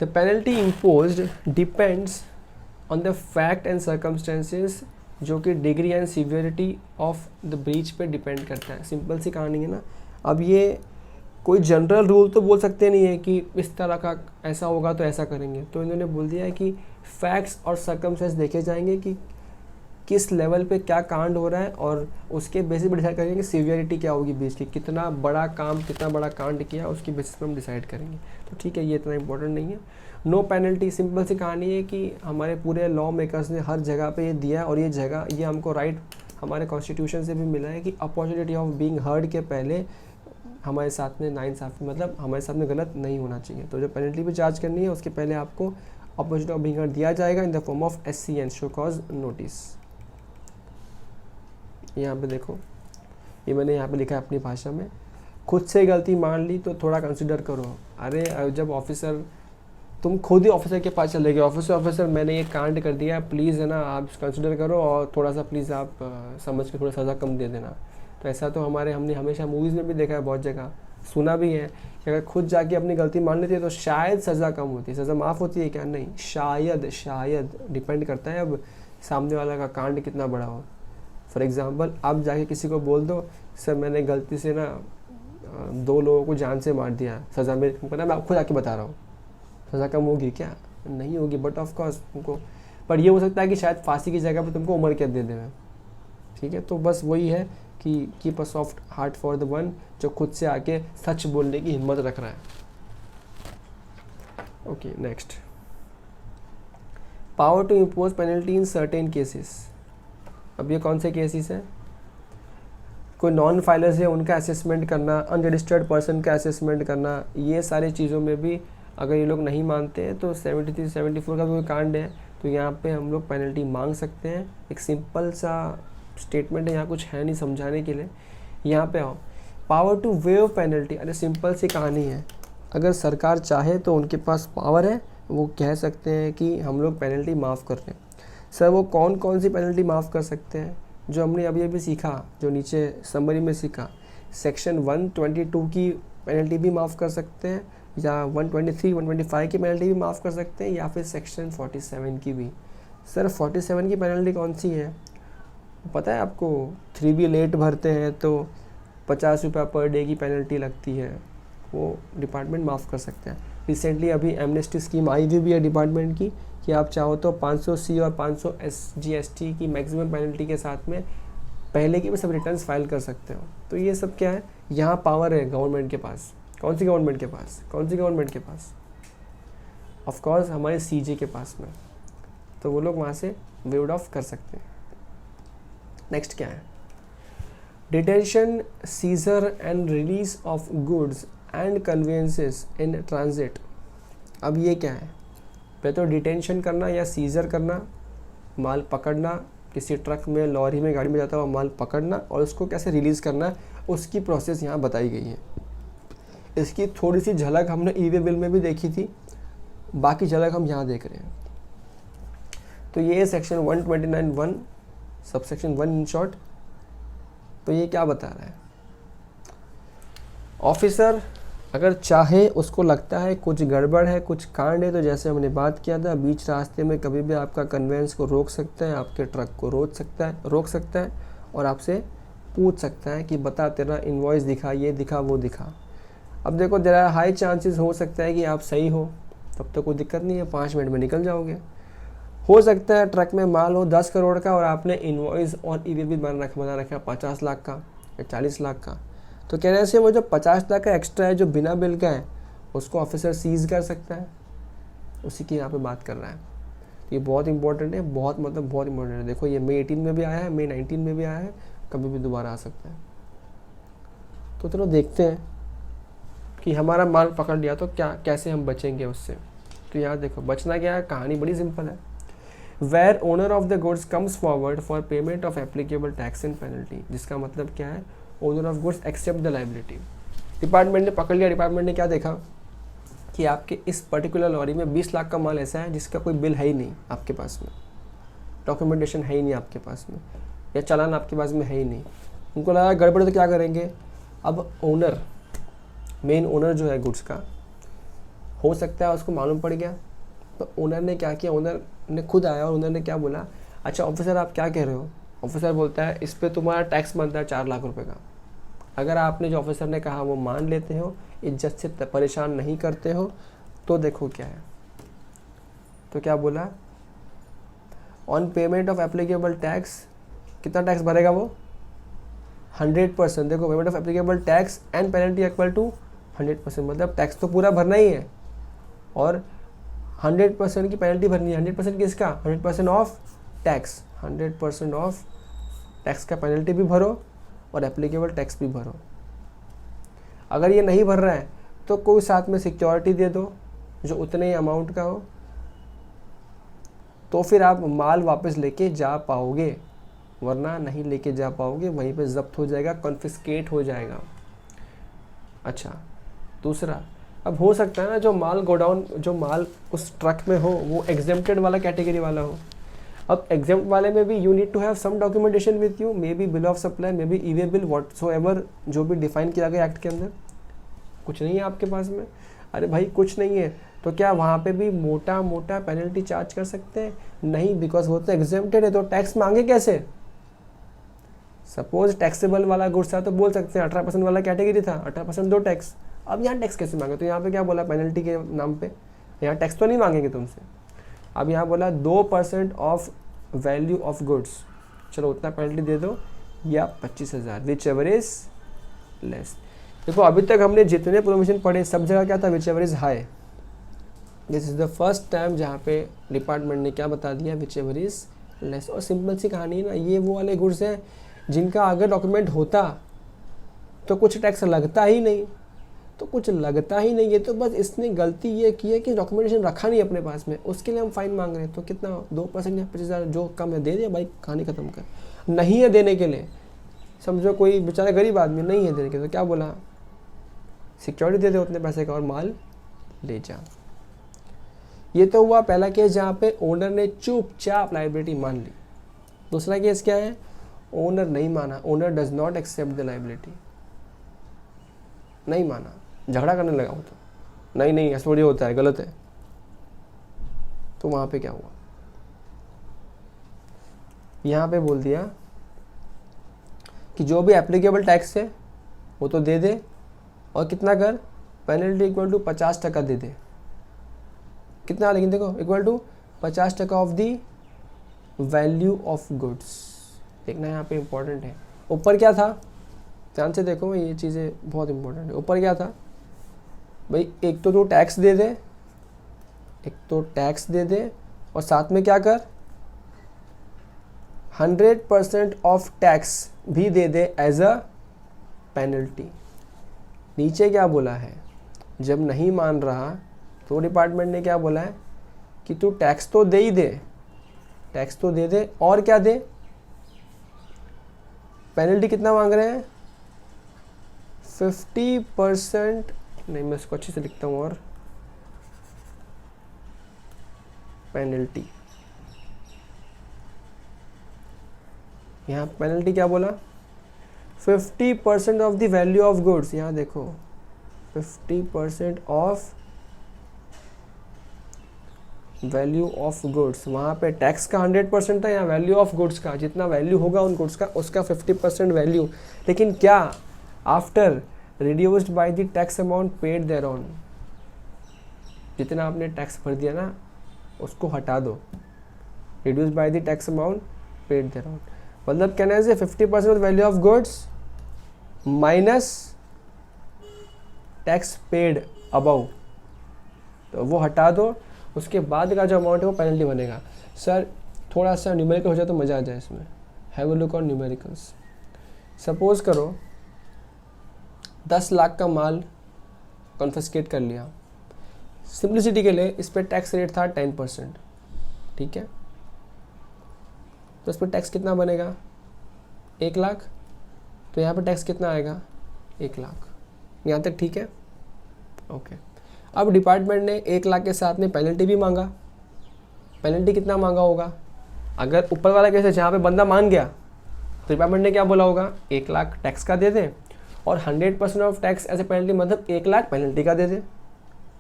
the penalty imposed depends on the fact and circumstances, जो कि degree and severity of the breach पे डिपेंड करता है। सिंपल सी कहानी है ना। अब ये कोई जनरल रूल तो बोल सकते नहीं है कि इस तरह का ऐसा होगा तो ऐसा करेंगे, तो इन्होंने बोल दिया है कि फैक्ट्स और सर्कमस्टेंस देखे जाएंगे कि किस लेवल पे क्या कांड हो रहा है और उसके बेसिस पे डिसाइड करेंगे कि सीवियरिटी क्या होगी बीच की, कितना बड़ा काम कितना बड़ा कांड किया उसकी बेसिस पे हम डिसाइड करेंगे। तो ठीक है, ये इतना इंपॉर्टेंट नहीं है। नो पेनल्टी, सिंपल सी कहानी है कि हमारे पूरे लॉ मेकर्स ने हर जगह पे ये दिया और ये जगह ये हमको राइट हमारे कॉन्स्टिट्यूशन से भी मिला है कि अपॉर्चुनिटी ऑफ बीइंग हर्ड के पहले हमारे साथ में नाइंसाफ़ी, मतलब हमारे साथ में गलत नहीं होना चाहिए। तो जो पेनल्टी भी चार्ज करनी है उसके पहले आपको अपॉर्चुनिटी ऑफ बीइंग हर्ड दिया जाएगा in the form of SCN, show cause notice. यहाँ पे देखो, ये मैंने यहाँ पे लिखा है अपनी भाषा में, खुद से गलती मान ली तो थोड़ा कंसिडर करो। अरे जब ऑफिसर, तुम खुद ही ऑफिसर के पास चले गए, ऑफिसर मैंने ये कांड कर दिया, प्लीज़ है ना आप कंसिडर करो और थोड़ा सा प्लीज़ आप समझ के थोड़ा सज़ा कम दे देना। तो ऐसा तो हमने हमेशा मूवीज़ में भी देखा है, बहुत जगह सुना भी है कि अगर खुद जाके अपनी गलती मान लेती है तो शायद सज़ा कम होती है। सज़ा माफ़ होती है क्या? नहीं, शायद डिपेंड करता है अब सामने वाला का कांड कितना बड़ा हो। फॉर एग्ज़ाम्पल, आप जाके किसी को बोल दो सर मैंने गलती से ना 2 लोगों को जान से मार दिया, सज़ा मेरे को पता है, मैं आपको जाके बता रहा हूँ, सज़ा कम होगी क्या? नहीं होगी, बट ऑफ कोर्स तुमको, पर ये हो सकता है कि शायद फांसी की जगह पर तुमको उम्र कैद दे दें। ठीक है, तो बस वही है कि keep a soft heart for the one जो खुद से आके सच बोलने की हिम्मत रख रहा है। Okay, next, power to impose penalty in certain cases. अब ये कौन से केसेस हैं? कोई नॉन फाइलर्स है उनका असेसमेंट करना, अनरजिस्टर्ड पर्सन का असेसमेंट करना, ये सारी चीज़ों में भी अगर ये लोग नहीं मानते हैं तो 73 74 का कोई कांड है तो यहाँ पे हम लोग पेनल्टी मांग सकते हैं। एक सिंपल सा स्टेटमेंट है, यहाँ कुछ है नहीं समझाने के लिए। यहाँ पे आओ, पावर टू वेव पेनल्टी। अरे सिंपल सी कहानी है, अगर सरकार चाहे तो उनके पास पावर है, वो कह सकते हैं कि हम लोग पेनल्टी माफ़ कर रहे हैं। सर वो कौन कौन सी पेनल्टी माफ़ कर सकते हैं? जो हमने अभी अभी सीखा, जो नीचे समरी में सीखा, सेक्शन 122 की पेनल्टी भी माफ़ कर सकते हैं, या 123 125 की पेनल्टी भी माफ़ कर सकते हैं, या फिर सेक्शन 47 की भी। सर 47 की पेनल्टी कौन सी है पता है आपको? 3B लेट भरते हैं तो 50 रुपये पर डे की पेनल्टी लगती है, वो डिपार्टमेंट माफ़ कर सकते हैं। रिसेंटली अभी एमनेस्टी स्कीम आई हुई भी है डिपार्टमेंट की कि आप चाहो तो 500C और 500 SGST की मैक्सिमम पेनल्टी के साथ में पहले की भी सब रिटर्न्स फाइल कर सकते हो। तो ये सब क्या है, यहाँ पावर है गवर्नमेंट के पास। कौन सी गवर्नमेंट के पास? कौन सी गवर्नमेंट के पास? ऑफ कोर्स हमारे CJ के पास में। तो वो लोग वहाँ से वेव्ड ऑफ कर सकते हैं। नेक्स्ट क्या है? Detention, seizure and release of goods and conveyances in transit. अब ये क्या है? पहले तो डिटेंशन करना या सीजर करना, माल पकड़ना, किसी ट्रक में, लॉरी में, गाड़ी में जाता हुआ माल पकड़ना और उसको कैसे रिलीज़ करना, उसकी प्रोसेस यहाँ बताई गई है। इसकी थोड़ी सी झलक हमने ई-वे बिल में भी देखी थी, बाकी झलक हम यहाँ देख रहे हैं। तो ये सेक्शन 129(1) सबसेक्शन 1 इन शॉर्ट। तो ये क्या बता रहा है? ऑफिसर अगर चाहे, उसको लगता है कुछ गड़बड़ है, कुछ कांड है, तो जैसे हमने बात किया था, बीच रास्ते में कभी भी आपका कन्वेंस को रोक सकता है, आपके ट्रक को रोक सकता है और आपसे पूछ सकता है कि बता तेरा इनवॉइस दिखा, ये दिखा, वो दिखा। अब देखो जरा हाई चांसेस हो सकता है कि आप सही हो, तब तो कोई दिक्कत नहीं है, 5 मिनट में निकल जाओगे। हो सकता है ट्रक में माल हो 10 करोड़ का और आपने इनवॉइस और ई-वे बिल बना रखा 50 लाख का या 40 लाख का। तो कहने से वो जो 50 लाख का एक्स्ट्रा है जो बिना बिल का है, उसको ऑफिसर सीज कर सकता है। उसी की यहाँ पे बात कर रहा है। ये बहुत इंपॉर्टेंट है, बहुत इंपॉर्टेंट है। देखो ये मई 18 में भी आया है, मई 19 में भी आया है, कभी भी दोबारा आ सकता है। तो चलो देखते हैं कि हमारा माल पकड़ लिया तो कैसे हम बचेंगे उससे। तो यहाँ देखो बचना क्या है, कहानी बड़ी सिंपल है। Where owner of the goods comes forward for payment of applicable tax and penalty. जिसका मतलब क्या है, owner of goods accept the liability. Department ने पकड़ लिया, डिपार्टमेंट ने क्या देखा कि आपके इस पर्टिकुलर लॉरी में 20 लाख का माल ऐसा है जिसका कोई बिल है ही नहीं आपके पास में, डॉक्यूमेंटेशन है ही नहीं आपके पास में, या चालान आपके पास में है ही नहीं। उनको लगा गड़बड़ तो क्या करेंगे। अब ओनर, मेन ओनर जो है गुड्स का, हो सकता है उसको मालूम पड़ गया। तो ओनर ने क्या किया, ओनर ने खुद आया और ओनर ने क्या बोला, अच्छा ऑफिसर आप क्या कह रहे हो। ऑफिसर बोलता है इस पे तुम्हारा टैक्स बनता है 4 लाख रुपए का। अगर आपने जो ऑफिसर ने कहा वो मान लेते हो, इज्जत से परेशान नहीं करते हो, तो देखो क्या है। तो क्या बोला, on payment of applicable tax, कितना टैक्स भरेगा वो, 100%। देखो payment of applicable tax and penalty equal to 100%, मतलब टैक्स तो पूरा भरना ही है और 100% की पेनल्टी भरनी है। 100% किसका, 100% ऑफ टैक्स, 100% ऑफ टैक्स का पेनल्टी भी भरो और एप्लीकेबल टैक्स भी भरो। अगर ये नहीं भर रहा है तो कोई साथ में सिक्योरिटी दे दो जो उतने ही अमाउंट का हो, तो फिर आप माल वापस लेके जा पाओगे, वरना नहीं लेके जा पाओगे, वहीं पे जब्त हो जाएगा, कॉन्फिस्केट हो जाएगा। अच्छा दूसरा, अब हो सकता है ना जो माल गोडाउन, जो माल उस ट्रक में हो वो एग्जेम्प्टेड वाला कैटेगरी वाला हो। अब एग्जेम्प्ट वाले में भी you need to have some documentation with you, maybe bill of supply, maybe e way bill, whatsoever जो भी डिफाइन किया गया एक्ट के अंदर। कुछ नहीं है आपके पास में, अरे भाई कुछ नहीं है, तो क्या वहाँ पे भी मोटा मोटा पेनल्टी चार्ज कर सकते हैं? नहीं, बिकॉज वो तो एग्जेम्प्टेड है, तो टैक्स मांगे कैसे। सपोज टैक्सेबल वाला गुड्स था तो बोल सकते हैं 18% वाला कैटेगरी था, 18% दो टैक्स। अब यहाँ टैक्स कैसे मांगे, तो यहाँ पे क्या बोला, पेनल्टी के नाम पे यहाँ टैक्स तो नहीं मांगेंगे तुमसे। अब यहाँ बोला 2% ऑफ वैल्यू ऑफ गुड्स, चलो उतना पेनल्टी दे दो या 25,000, विच एवर इज लेस। देखो अभी तक हमने जितने प्रोविजन पढ़े सब जगह क्या था, which ever is high. This is the first time जहाँ पे डिपार्टमेंट ने क्या बता दिया, विच एवर इज लेस। और सिंपल सी कहानी है ना, ये वो वाले गुड्स हैं जिनका अगर डॉक्यूमेंट होता तो कुछ टैक्स लगता ही नहीं, तो कुछ लगता ही नहीं है। तो बस इसने गलती ये की है कि डॉक्यूमेंटेशन रखा नहीं अपने पास में, उसके लिए हम फाइन मांग रहे हैं। तो कितना 2% या 25,000 जो कम है दे दिया भाई, कहानी खत्म कर। नहीं है देने के लिए, समझो कोई बेचारा गरीब आदमी नहीं है देने के लिए, तो क्या बोला, सिक्योरिटी दे दे उतने पैसे का और माल ले जा। ये तो हुआ पहला केस जहाँ पे ओनर ने चुपचाप लाइबिलिटी मान ली। दूसरा केस क्या है, ओनर नहीं माना, owner does not accept the liability, नहीं माना, झगड़ा करने लगा वो तो, नहीं ऐसा थोड़ी होता है, गलत है। तो वहां पे क्या हुआ, यहाँ पे बोल दिया कि जो भी एप्लीकेबल टैक्स है वो तो दे दे, और कितना कर, पेनल्टी इक्वल टू 50% दे दे। कितना, लेकिन देखो equal to 50% of the value of goods. देखना यहाँ पे इंपॉर्टेंट है। ऊपर क्या था, ध्यान से देखो, ये चीज़ें बहुत इंपॉर्टेंट है। ऊपर क्या था भाई, एक तो तू टैक्स दे दे, एक तो टैक्स दे दे, और साथ में क्या कर, 100% ऑफ टैक्स भी दे दे एज अ पेनल्टी। नीचे क्या बोला है, जब नहीं मान रहा तो डिपार्टमेंट ने क्या बोला है कि तू टैक्स तो दे ही दे, टैक्स तो दे दे, और क्या दे, पेनल्टी कितना मांग रहे हैं, 50%, नहीं मैं इसको अच्छे से लिखता हूँ, और पेनल्टी, यहाँ पेनल्टी क्या बोला, 50% of the value of goods. यहाँ देखो 50% ऑफ वैल्यू ऑफ गुड्स, वहाँ पे टैक्स का 100% था, यहाँ वैल्यू ऑफ गुड्स का, जितना वैल्यू होगा उन गुड्स का उसका 50% वैल्यू। लेकिन क्या, after reduced by the tax amount paid thereon, जितना आपने टैक्स भर दिया ना उसको हटा दो, reduced by the tax amount paid thereon. मतलब कहना है 50% of value of goods minus tax paid above, तो वो हटा दो, उसके बाद का जो अमाउंट है वो पेनल्टी बनेगा। सर थोड़ा सा न्यूमेरिकल हो जाए तो मज़ा आ जाए इसमें, have a look on numericals. Suppose करो 10 लाख का माल कॉन्फिस्केट कर लिया, सिंप्लिसिटी के लिए इस पर टैक्स रेट था 10%, ठीक है, तो इस पर टैक्स कितना बनेगा 1 लाख, तो यहाँ पर टैक्स कितना आएगा 1 लाख। यहाँ तक ठीक है, ओके। अब डिपार्टमेंट ने 1 लाख के साथ में पेनल्टी भी मांगा, पेनल्टी कितना मांगा होगा, अगर ऊपर वाला केस है जहाँ पे बंदा मान गया तो डिपार्टमेंट ने क्या बोला होगा, 1 लाख टैक्स का दे दे और 100% of tax as a penalty, मतलब 1 लाख पेनल्टी का दे दे।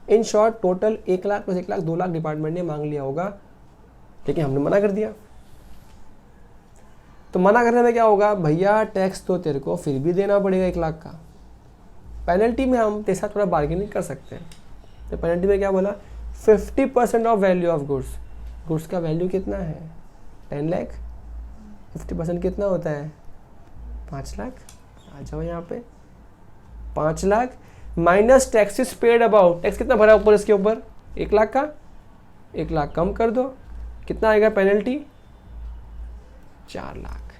In short total 1 lakh plus 1 lakh 2 lakh department ने मांग लिया होगा, लेकिन हमने मना कर दिया। तो मना करने में क्या होगा, भैया टैक्स तो तेरे को फिर भी देना पड़ेगा 1 लाख का, पेनल्टी में हम तेरे साथ थोड़ा बार्गेनिंग कर सकते हैं। तो पेनल्टी में क्या बोला, 50% of value of goods, goods का वैल्यू कितना है 10 लाख, 50% कितना होता है 5 लाख। आ जाओ यहाँ पे 5 lakh minus taxes paid about, tax कितना भरा ऊपर इसके ऊपर 1 लाख का, 1 लाख कम कर दो, कितना आएगा पेनल्टी 4 लाख।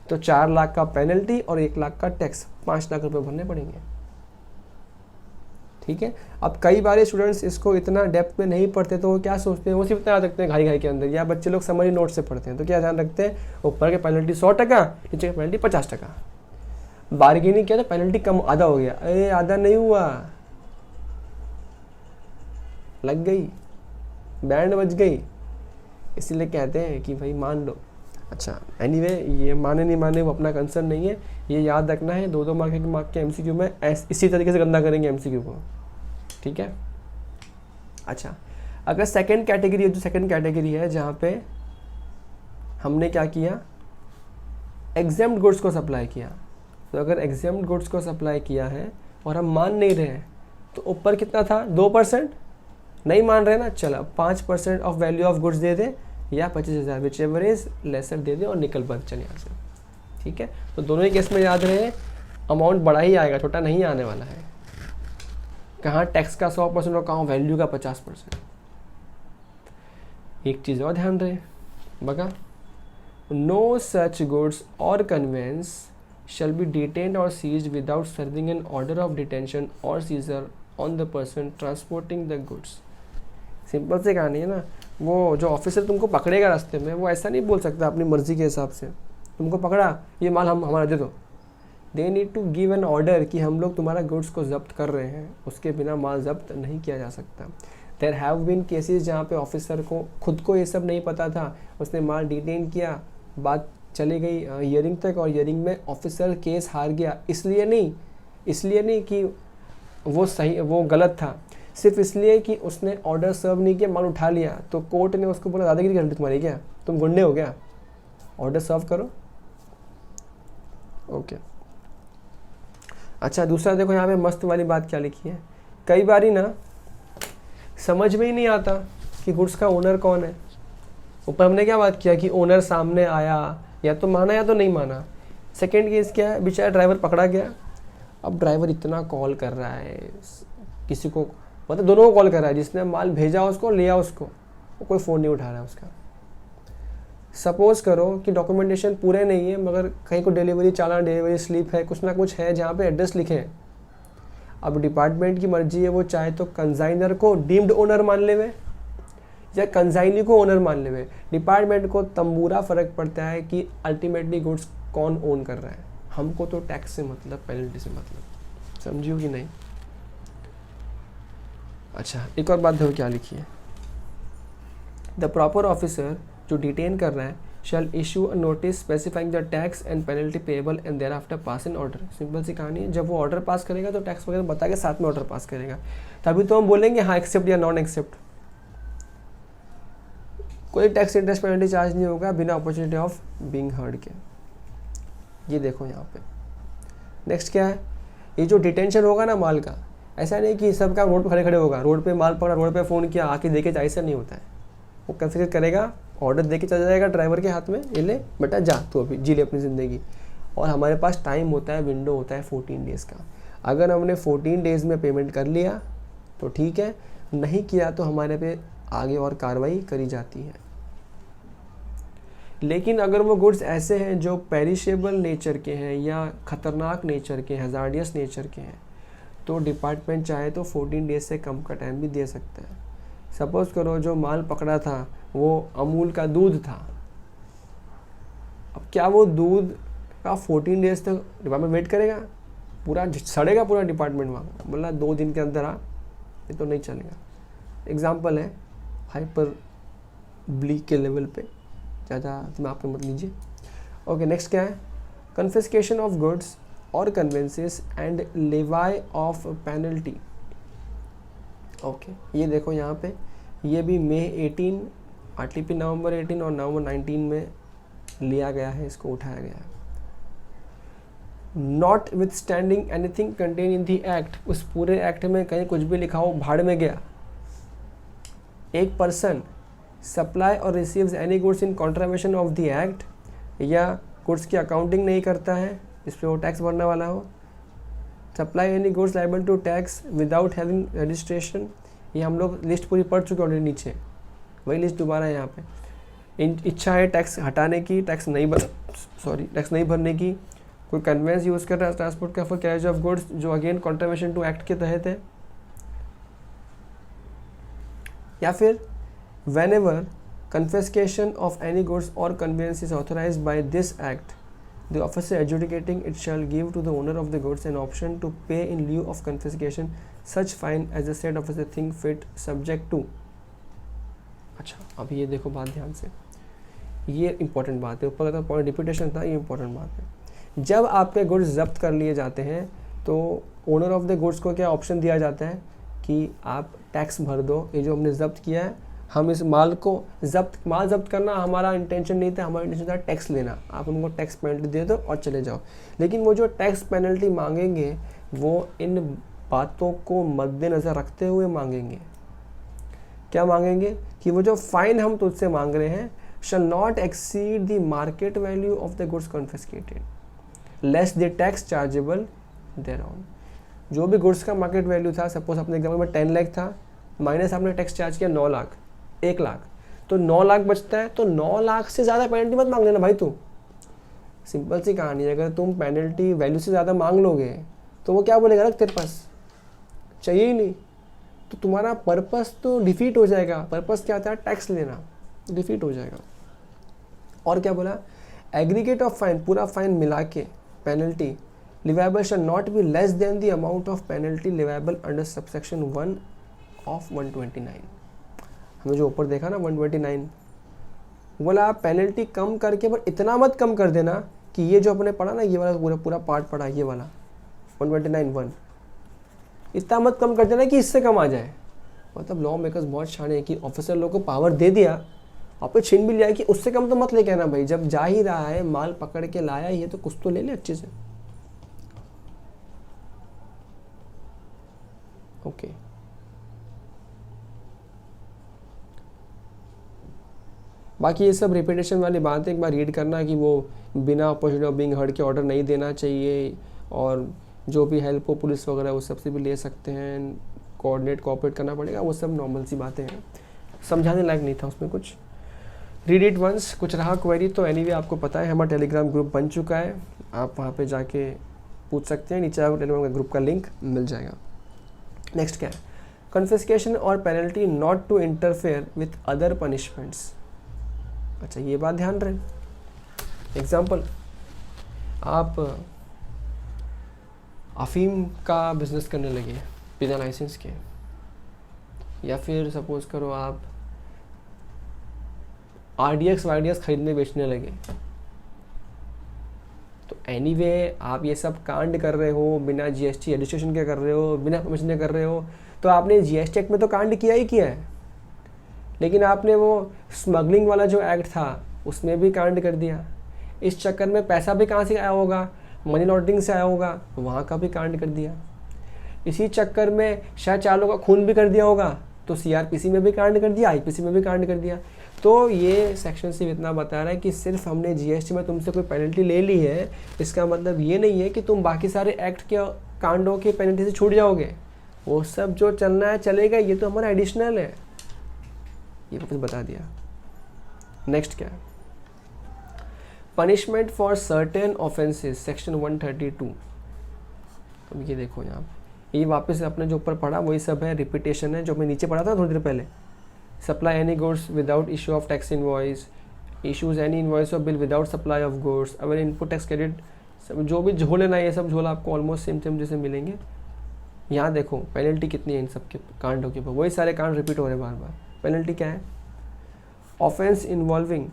तो 4 लाख का पेनल्टी और 1 लाख का टैक्स, 5 लाख रुपए भरने पड़ेंगे, ठीक है। अब कई बार स्टूडेंट्स इसको इतना डेप्थ में नहीं पढ़ते, तो वो क्या सोचते हैं, वो सिर्फ इतना रखते हैं घाई के अंदर, या बच्चे लोग समरी नोट से पढ़ते हैं। तो क्या ध्यान रखते हैं, ऊपर के पेनल्टी 100%, नीचे की पेनल्टी 50%। बार्गेनिंग किया तो पेनल्टी कम, आधा हो गया, अरे आधा नहीं हुआ, लग गई, बैंड बज गई, इसीलिए कहते हैं कि भाई मान लो। अच्छा एनीवे, ये माने नहीं माने वो अपना कंसर्न नहीं है, ये याद रखना है 2-2 मार्क के एमसीक्यू में इसी तरीके से गंदा करेंगे एमसीक्यू को, ठीक है। अच्छा, अगर सेकंड कैटेगरी, जो सेकंड कैटेगरी है जहाँ पे हमने क्या किया, एग्जेम्प्ट गुड्स को सप्लाई किया, तो अगर एग्जेम्प्ट गुड्स को सप्लाई किया है और हम मान नहीं रहे, तो ऊपर कितना था 2%, नहीं मान रहे ना, चलो 5% ऑफ वैल्यू ऑफ गुड्स दे दे या 25,000, विच एवर इज लेसर दे दे और निकल बंद चले यहाँ से। ठीक है, तो दोनों ही केस में याद रहे अमाउंट बड़ा ही आएगा, छोटा नहीं आने वाला है। कहाँ टैक्स का 100% और कहाँ वैल्यू का 50%। एक चीज़ और ध्यान रहे बगा, नो सच गुड्स और convince shall be detained or seized without serving an order of detention or seizure on the person transporting the goods। Simple से कहानी है ना, वो जो ऑफिसर तुमको पकड़ेगा रास्ते में, वो ऐसा नहीं बोल सकता अपनी मर्जी के हिसाब से, तुमको पकड़ा ये माल हम हमारा दे दो। They need to give an order कि हम लोग तुम्हारा गुड्स को जब्त कर रहे हैं, उसके बिना माल जब्त नहीं किया जा सकता। देयर हैव बीन केसेस जहाँ पे ऑफिसर को खुद को ये सब नहीं पता था, उसने माल डिटेन किया, बात चली गई हियरिंग तक और हियरिंग में ऑफिसर केस हार गया। इसलिए नहीं कि वो सही वो गलत था, सिर्फ इसलिए कि उसने ऑर्डर सर्व नहीं किया, माल उठा लिया, तो कोर्ट ने उसको बोला दादागिरी कर दी तुम्हारी, क्या तुम गुंडे हो क्या, ऑर्डर सर्व करो। ओके अच्छा, दूसरा देखो यहाँ पे मस्त वाली बात क्या लिखी है, कई बारी ना समझ में ही नहीं आता कि गुड्स का ओनर कौन है। ऊपर हमने क्या बात किया कि ओनर सामने आया, या तो माना या तो नहीं माना। सेकेंड केस क्या है, बेचारा ड्राइवर पकड़ा गया, अब ड्राइवर इतना कॉल कर रहा है किसी को, मतलब दोनों को कॉल कर रहा है, जिसने माल भेजा उसको, लिया उसको, वो कोई फ़ोन नहीं उठा रहा है उसका। सपोज करो कि डॉक्यूमेंटेशन पूरे नहीं है, मगर कहीं को डिलीवरी चालान, डिलीवरी स्लिप है, कुछ ना कुछ है जहाँ पे एड्रेस लिखे हैं। अब डिपार्टमेंट की मर्जी है, वो चाहे तो कंसाइनर को डीम्ड ओनर मान लेवे या कंसाइनी को ओनर मान लेवे। डिपार्टमेंट को तंबूरा फ़र्क पड़ता है कि अल्टीमेटली गुड्स कौन ओन कर रहा है, हमको तो टैक्स से मतलब, पेनल्टी से मतलब, समझियो कि नहीं। अच्छा एक और बात देखो क्या लिखी है, द प्रॉपर ऑफिसर जो डिटेन कर रहा है shall issue a notice specifying the tax and penalty payable and thereafter pass an order. Simple सी कहानी है, जब वो ऑर्डर पास करेगा तो टैक्स वगैरह बता के साथ में ऑर्डर पास करेगा, तभी तो हम बोलेंगे हाँ एक्सेप्ट या नॉन एक्सेप्ट। कोई टैक्स इंटरेस्ट पेनल्टी चार्ज नहीं होगा बिना अपॉर्चुनिटी ऑफ बीइंग हर्ड के। ये देखो यहाँ पे नेक्स्ट क्या है, ये जो डिटेंशन होगा ना माल का, ऐसा नहीं कि सब का रोड पर खड़े खड़े होगा, रोड पे माल पकड़ा, रोड पे फ़ोन किया, आके देखे, ऐसा नहीं होता है। वो कंसिडर करेगा, ऑर्डर दे के चला जाएगा ड्राइवर के हाथ में, ये ले बेटा जा तू अभी जी ले अपनी ज़िंदगी। और हमारे पास टाइम होता है, विंडो होता है 14 डेज़ का। अगर हमने 14 डेज़ में पेमेंट कर लिया तो ठीक है, नहीं किया तो हमारे पे आगे और कार्रवाई करी जाती है। लेकिन अगर वो गुड्स ऐसे हैं जो पेरिशेबल नेचर के हैं या ख़तरनाक नेचर के, हज़ार्डियस नेचर के हैं, तो डिपार्टमेंट चाहे तो 14 डेज से कम का टाइम भी दे सकता है। सपोज़ करो जो माल पकड़ा था वो अमूल का दूध था, अब क्या वो दूध का 14 डेज तक डिपार्टमेंट वेट करेगा, पूरा सड़ेगा पूरा डिपार्टमेंट वहाँ, बोला 2 दिन के अंदर आ, ये तो नहीं चलेगा। एग्जाम्पल है हाइपर ब्लीक के लेवल पे, ज़्यादा दिमाग पे मत लीजिए। ओके नेक्स्ट क्या है, कन्फिस्केशन ऑफ गुड्स और conveyances and levy of penalty. Okay ये देखो यहाँ पे, ये भी मई 18, आरटीपी नवंबर 18 और नवंबर 19 में लिया गया है, इसको उठाया गया है। Not with standing anything contain in the act, उस पूरे एक्ट में कहीं कुछ भी लिखा हो भाड़ में गया। एक पर्सन सप्लाई और receives any goods in contravention of the act, या गुड्स की अकाउंटिंग नहीं करता है जिस पे वो टैक्स भरने वाला हो। Supply any goods liable to tax without having registration, ये हम लोग लिस्ट पूरी पढ़ चुके ऑलरेडी, नीचे वही लिस्ट दोबारा है यहाँ पे। इच्छा है टैक्स हटाने की, टैक्स नहीं भरने की, कोई कन्वेंस यूज़ कर रहा है ट्रांसपोर्ट का फॉर कैरिज ऑफ गुड्स जो अगेन कॉन्ट्रावेशन टू एक्ट के तहत है, या फिर whenever confiscation of any goods or conveyance is authorized by this act, the officer adjudicating it shall give to the owner of the goods an option to pay in lieu of confiscation such fine as the said officer think fit subject to। अच्छा अब ये देखो बात ध्यान से, ये इंपॉर्टेंट बात है, ऊपर का पॉइंट रिपीटेशन था, ये इंपॉर्टेंट बात है। जब आपके गुड्स जब्त कर लिए जाते हैं तो ओनर ऑफ द गुड्स को क्या ऑप्शन दिया जाता है कि आप टैक्स भर दो, ये जो हमने जब्त किया है, हम इस माल को माल जब्त करना हमारा इंटेंशन नहीं था, हमारा इंटेंशन था टैक्स लेना, आप उनको टैक्स पेनल्टी दे दो और चले जाओ। लेकिन वो जो टैक्स पेनल्टी मांगेंगे वो इन बातों को मद्देनज़र रखते हुए मांगेंगे। क्या मांगेंगे कि वो जो फाइन हम तुझसे मांग रहे हैं shall not exceed the market value of the goods confiscated less the tax chargeable thereon. जो भी गुड्स का मार्केट वैल्यू था, सपोज अपने एग्जाम्पल में 10 लाख था, माइनस आपने टैक्स चार्ज किया 9 लाख, 1 लाख, तो 9 लाख बचता है, तो 9 लाख से ज़्यादा पेनल्टी मत मांग लेना भाई तू। सिंपल सी कहानी है, अगर तुम पेनल्टी वैल्यू से ज़्यादा मांग लोगे तो वो क्या बोलेगा, रख तेरे पास चाहिए ही नहीं, तो तुम्हारा पर्पस तो डिफीट हो जाएगा। पर्पस क्या होता है, टैक्स लेना, डिफीट हो जाएगा। और क्या बोला, एग्रीगेट ऑफ फाइन, पूरा फाइन मिला के penalty leviable shall not be less than the amount of penalty leviable under subsection 1 of 129। हमें जो ऊपर देखा ना 129, बोला आप पेनल्टी कम करके, पर इतना मत कम कर देना कि ये जो अपने पढ़ा ना, ये वाला पूरा पूरा पार्ट पढ़ा, ये वाला 129(1), इतना मत कम कर देना कि इससे कम आ जाए। मतलब लॉ मेकर्स बहुत शाने हैं कि ऑफिसर लोग को पावर दे दिया, आप छीन भी लिया कि उससे कम तो मत लेके आना भाई, जब जा ही रहा है, माल पकड़ के लाया ही है तो कुछ तो ले ले अच्छे से। ओके बाकी ये सब रिपीटेशन वाली बात है, एक बार रीड करना कि वो बिना अपॉर्चुनिटी ऑफ बीइंग हर्ड के ऑर्डर नहीं देना चाहिए, और जो भी हेल्प हो पुलिस वगैरह वो सबसे भी ले सकते हैं, कोऑर्डिनेट करना पड़ेगा, वो सब नॉर्मल सी बातें हैं, समझाने लायक नहीं था उसमें कुछ। Read it once. कुछ रहा क्वेरी तो एनीवे आपको पता है हमारा टेलीग्राम ग्रुप बन चुका है, आप वहाँ पे जाके पूछ सकते हैं, नीचे आपको टेलीग्राम ग्रुप का लिंक मिल जाएगा। नेक्स्ट क्या है, कन्फिस्केशन और penalty not to interfere with other punishments. अच्छा ये बात ध्यान रहे, एग्जाम्पल आप अफीम का बिजनेस करने लगे बिना लाइसेंस के, या फिर सपोज करो आप RDX वाईडीएक्स खरीदने बेचने लगे, तो एनीवे आप ये सब कांड कर रहे हो, बिना GST रजिस्ट्रेशन के कर रहे हो, बिना परमिशन के कर रहे हो, तो आपने GST एक्ट में तो कांड किया ही किया है, लेकिन आपने वो स्मगलिंग वाला जो एक्ट था उसमें भी कांड कर दिया। इस चक्कर में पैसा भी कहाँ से आया होगा, मनी लॉन्ड्रिंग से आया होगा, वहाँ का भी कांड कर दिया। इसी चक्कर में शायद 4 लोगों का खून भी कर दिया होगा, तो CRPC में भी कांड कर दिया, IPC में भी कांड कर दिया। तो ये सेक्शन सिर्फ इतना बता रहा है कि सिर्फ हमने GST में तुमसे कोई पेनल्टी ले ली है, इसका मतलब ये नहीं है कि तुम बाकी सारे एक्ट के कांडों की पेनल्टी से छूट जाओगे, वो सब जो चलना है चलेगा, ये तो हमारा एडिशनल है, ये कुछ बता दिया। नेक्स्ट क्या है, punishment for certain offences section 132। अब ये देखो यहाँ ये वापस अपने जो ऊपर पढ़ा वही सब है, रिपीटेशन है जो मैं नीचे पढ़ा था थोड़ी देर पहले। Supply any goods without issue of tax invoice, issues any invoice of bill without supply of goods, अगर इनपुट टैक्स क्रेडिट, जो भी झोले ना, ये सब झोला आपको ऑलमोस्ट सेम जैसे मिलेंगे। यहाँ देखो पेनल्टी कितनी है इन सब के कांडों के ऊपर, वही सारे कांड रिपीट हो रहे हैं बार बार। पेनल्टी क्या है, ऑफेंस इन्वॉल्विंग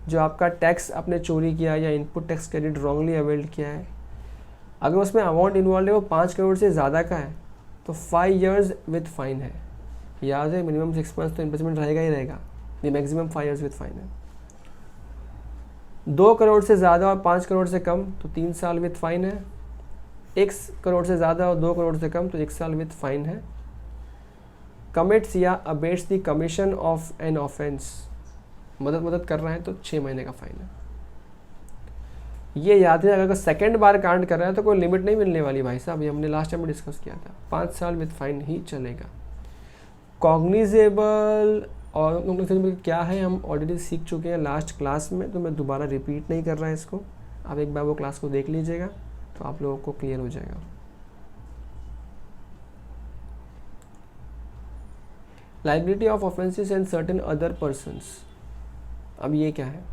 जो आपका टैक्स आपने चोरी किया या input tax credit wrongly availed किया है, अगर उसमें अमाउंट इन्वॉल्व है वो 5 करोड़ से ज़्यादा का है तो 5 years विथ फाइन है। याद है मिनिमम 6 months तो इन्वेस्टमेंट रहेगा ही रहेगा, ये मैक्सिमम 5 years विथ फाइन है। 2 करोड़ से ज़्यादा और 5 करोड़ से कम तो 3 साल विथ फाइन है। 1 करोड़ से ज़्यादा और 2 करोड़ से कम तो 1 साल विथ फाइन है। कमिट्स या abets the commission of an offence, मदद कर रहा है तो 6 महीने का फाइन है। ये याद है, अगर सेकंड बार कांड कर रहा है तो कोई लिमिट नहीं मिलने वाली भाई साहब, ये हमने लास्ट टाइम में डिस्कस किया था, 5 साल विथ फाइन ही चलेगा। कॉग्निजेबल और कॉग्निजेबल क्या है हम ऑलरेडी सीख चुके हैं लास्ट क्लास में, तो मैं दोबारा रिपीट नहीं कर रहा है इसको, आप एक बार वो क्लास को देख लीजिएगा तो आप लोगों को क्लियर हो जाएगा। Liability of offences and certain other persons, अब ये क्या है,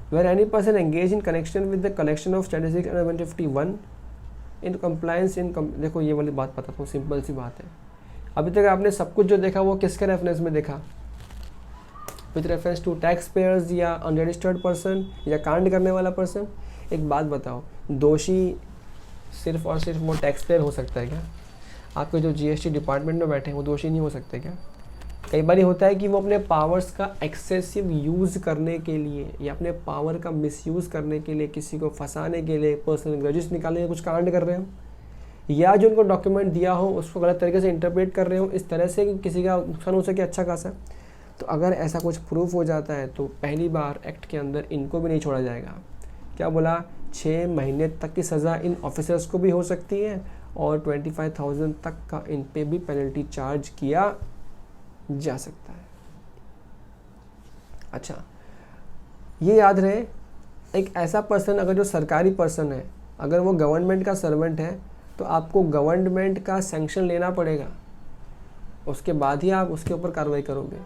where any person engaged in connection with the collection of statistics under 151 in compliance in देखो ये वाली बात बताता हूँ, सिंपल सी बात है। अभी तक आपने सब कुछ जो देखा वो किसके रेफरेंस में देखा, with reference to tax payers या अनरजिस्टर्ड पर्सन या कांड करने वाला पर्सन। एक बात बताओ, दोषी सिर्फ और सिर्फ वो टैक्स पेयर हो सकता है क्या? आपके जो GST डिपार्टमेंट में बैठे हैं वो दोषी नहीं हो सकते क्या? कई बार होता है कि वो अपने पावर्स का एक्सेसिव यूज़ करने के लिए या अपने पावर का मिसयूज़ करने के लिए, किसी को फंसाने के लिए, पर्सनल ग्रजेस निकालने के कुछ कांड कर रहे हो, या जो उनको डॉक्यूमेंट दिया हो उसको गलत तरीके से इंटरप्रेट कर रहे हो इस तरह से कि किसी का नुकसान हो सके अच्छा खासा। तो अगर ऐसा कुछ प्रूफ हो जाता है तो पहली बार एक्ट के अंदर इनको भी नहीं छोड़ा जाएगा। क्या बोला, 6 महीने तक की सज़ा इन ऑफिसर्स को भी हो सकती है और 25,000 तक का इन पे भी पेनल्टी चार्ज किया जा सकता है। अच्छा, ये याद रहे, एक ऐसा पर्सन अगर जो सरकारी पर्सन है, अगर वो गवर्नमेंट का सर्वेंट है तो आपको गवर्नमेंट का सैंक्शन लेना पड़ेगा, उसके बाद ही आप उसके ऊपर कार्रवाई करोगे।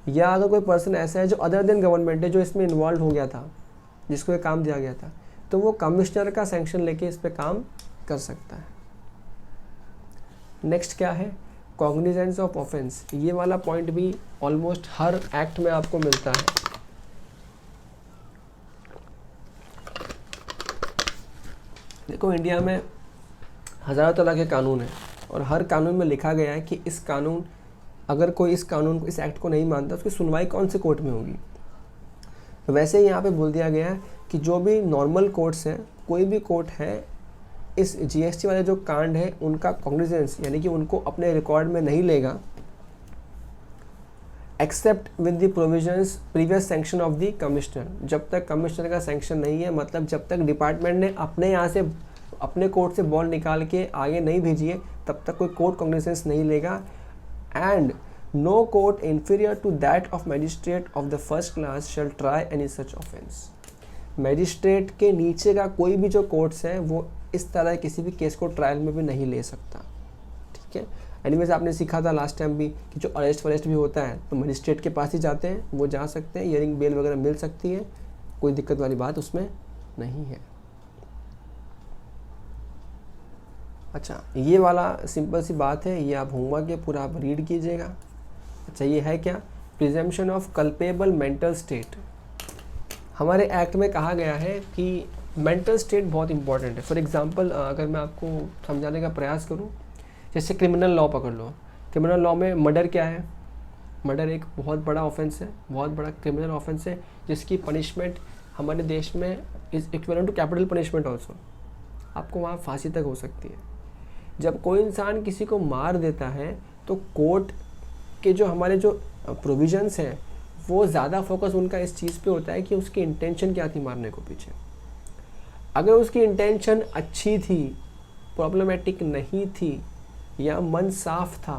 या अगर कोई पर्सन ऐसा है जो अदर देन गवर्नमेंट है, जो इसमें इन्वॉल्व हो गया था, जिसको ये काम दिया गया था, तो वो कमिश्नर का सैंक्शन लेके इस पे काम कर सकता है। नेक्स्ट क्या है, कॉग्निजेंस ऑफ ऑफेंस। ये वाला पॉइंट भी ऑलमोस्ट हर एक्ट में आपको मिलता है। देखो, इंडिया में हज़ारों तरह के कानून हैं और हर कानून में लिखा गया है कि इस कानून, अगर कोई इस कानून को, इस एक्ट को नहीं मानता, उसकी सुनवाई कौन से कोर्ट में होगी। वैसे ही यहाँ पे बोल दिया गया है कि जो भी नॉर्मल कोर्ट्स हैं, कोई भी कोर्ट है, इस जीएसटी वाले जो कांड है उनका कॉग्निजेंस यानी कि उनको अपने रिकॉर्ड में नहीं लेगा, except with the provisions previous sanction of the commissioner. जब तक कमिश्नर का सैंक्शन नहीं है, मतलब जब तक डिपार्टमेंट ने अपने यहाँ से, अपने कोर्ट से बॉल निकाल के आगे नहीं भेजी है, तब तक कोई कोर्ट कॉग्निजेंस नहीं लेगा। And no court inferior to that of magistrate of the first class shall try any such offence। Magistrate के नीचे का कोई भी जो कोर्ट्स है वो इस तरह किसी भी केस को ट्रायल में भी नहीं ले सकता। ठीक है, एनीवेज आपने सीखा था लास्ट टाइम भी कि जो अरेस्ट वरेस्ट भी होता है तो मैजिस्ट्रेट के पास ही जाते हैं, वो जा सकते हैं, हियरिंग बेल वगैरह मिल सकती है, कोई दिक्कत वाली बात उसमें नहीं है। अच्छा, ये वाला सिंपल सी बात है, ये आप होमवर्क के पूरा आप रीड कीजिएगा। अच्छा, ये है क्या, presumption of culpable mental state. हमारे एक्ट में कहा गया है कि मेंटल स्टेट बहुत इंपॉर्टेंट है। फॉर एग्जांपल, अगर मैं आपको समझाने का प्रयास करूं, जैसे क्रिमिनल लॉ पकड़ लो। क्रिमिनल लॉ में मर्डर क्या है, मर्डर एक बहुत बड़ा ऑफेंस है, बहुत बड़ा क्रिमिनल ऑफेंस है, जिसकी पनिशमेंट हमारे देश में is equivalent to capital punishment also. आपको वहाँ फांसी तक हो सकती है। जब कोई इंसान किसी को मार देता है तो कोर्ट के जो हमारे जो प्रोविजंस हैं वो ज़्यादा फोकस उनका इस चीज़ पे होता है कि उसकी इंटेंशन क्या थी मारने को पीछे। अगर उसकी इंटेंशन अच्छी थी, प्रॉब्लमेटिक नहीं थी या मन साफ था,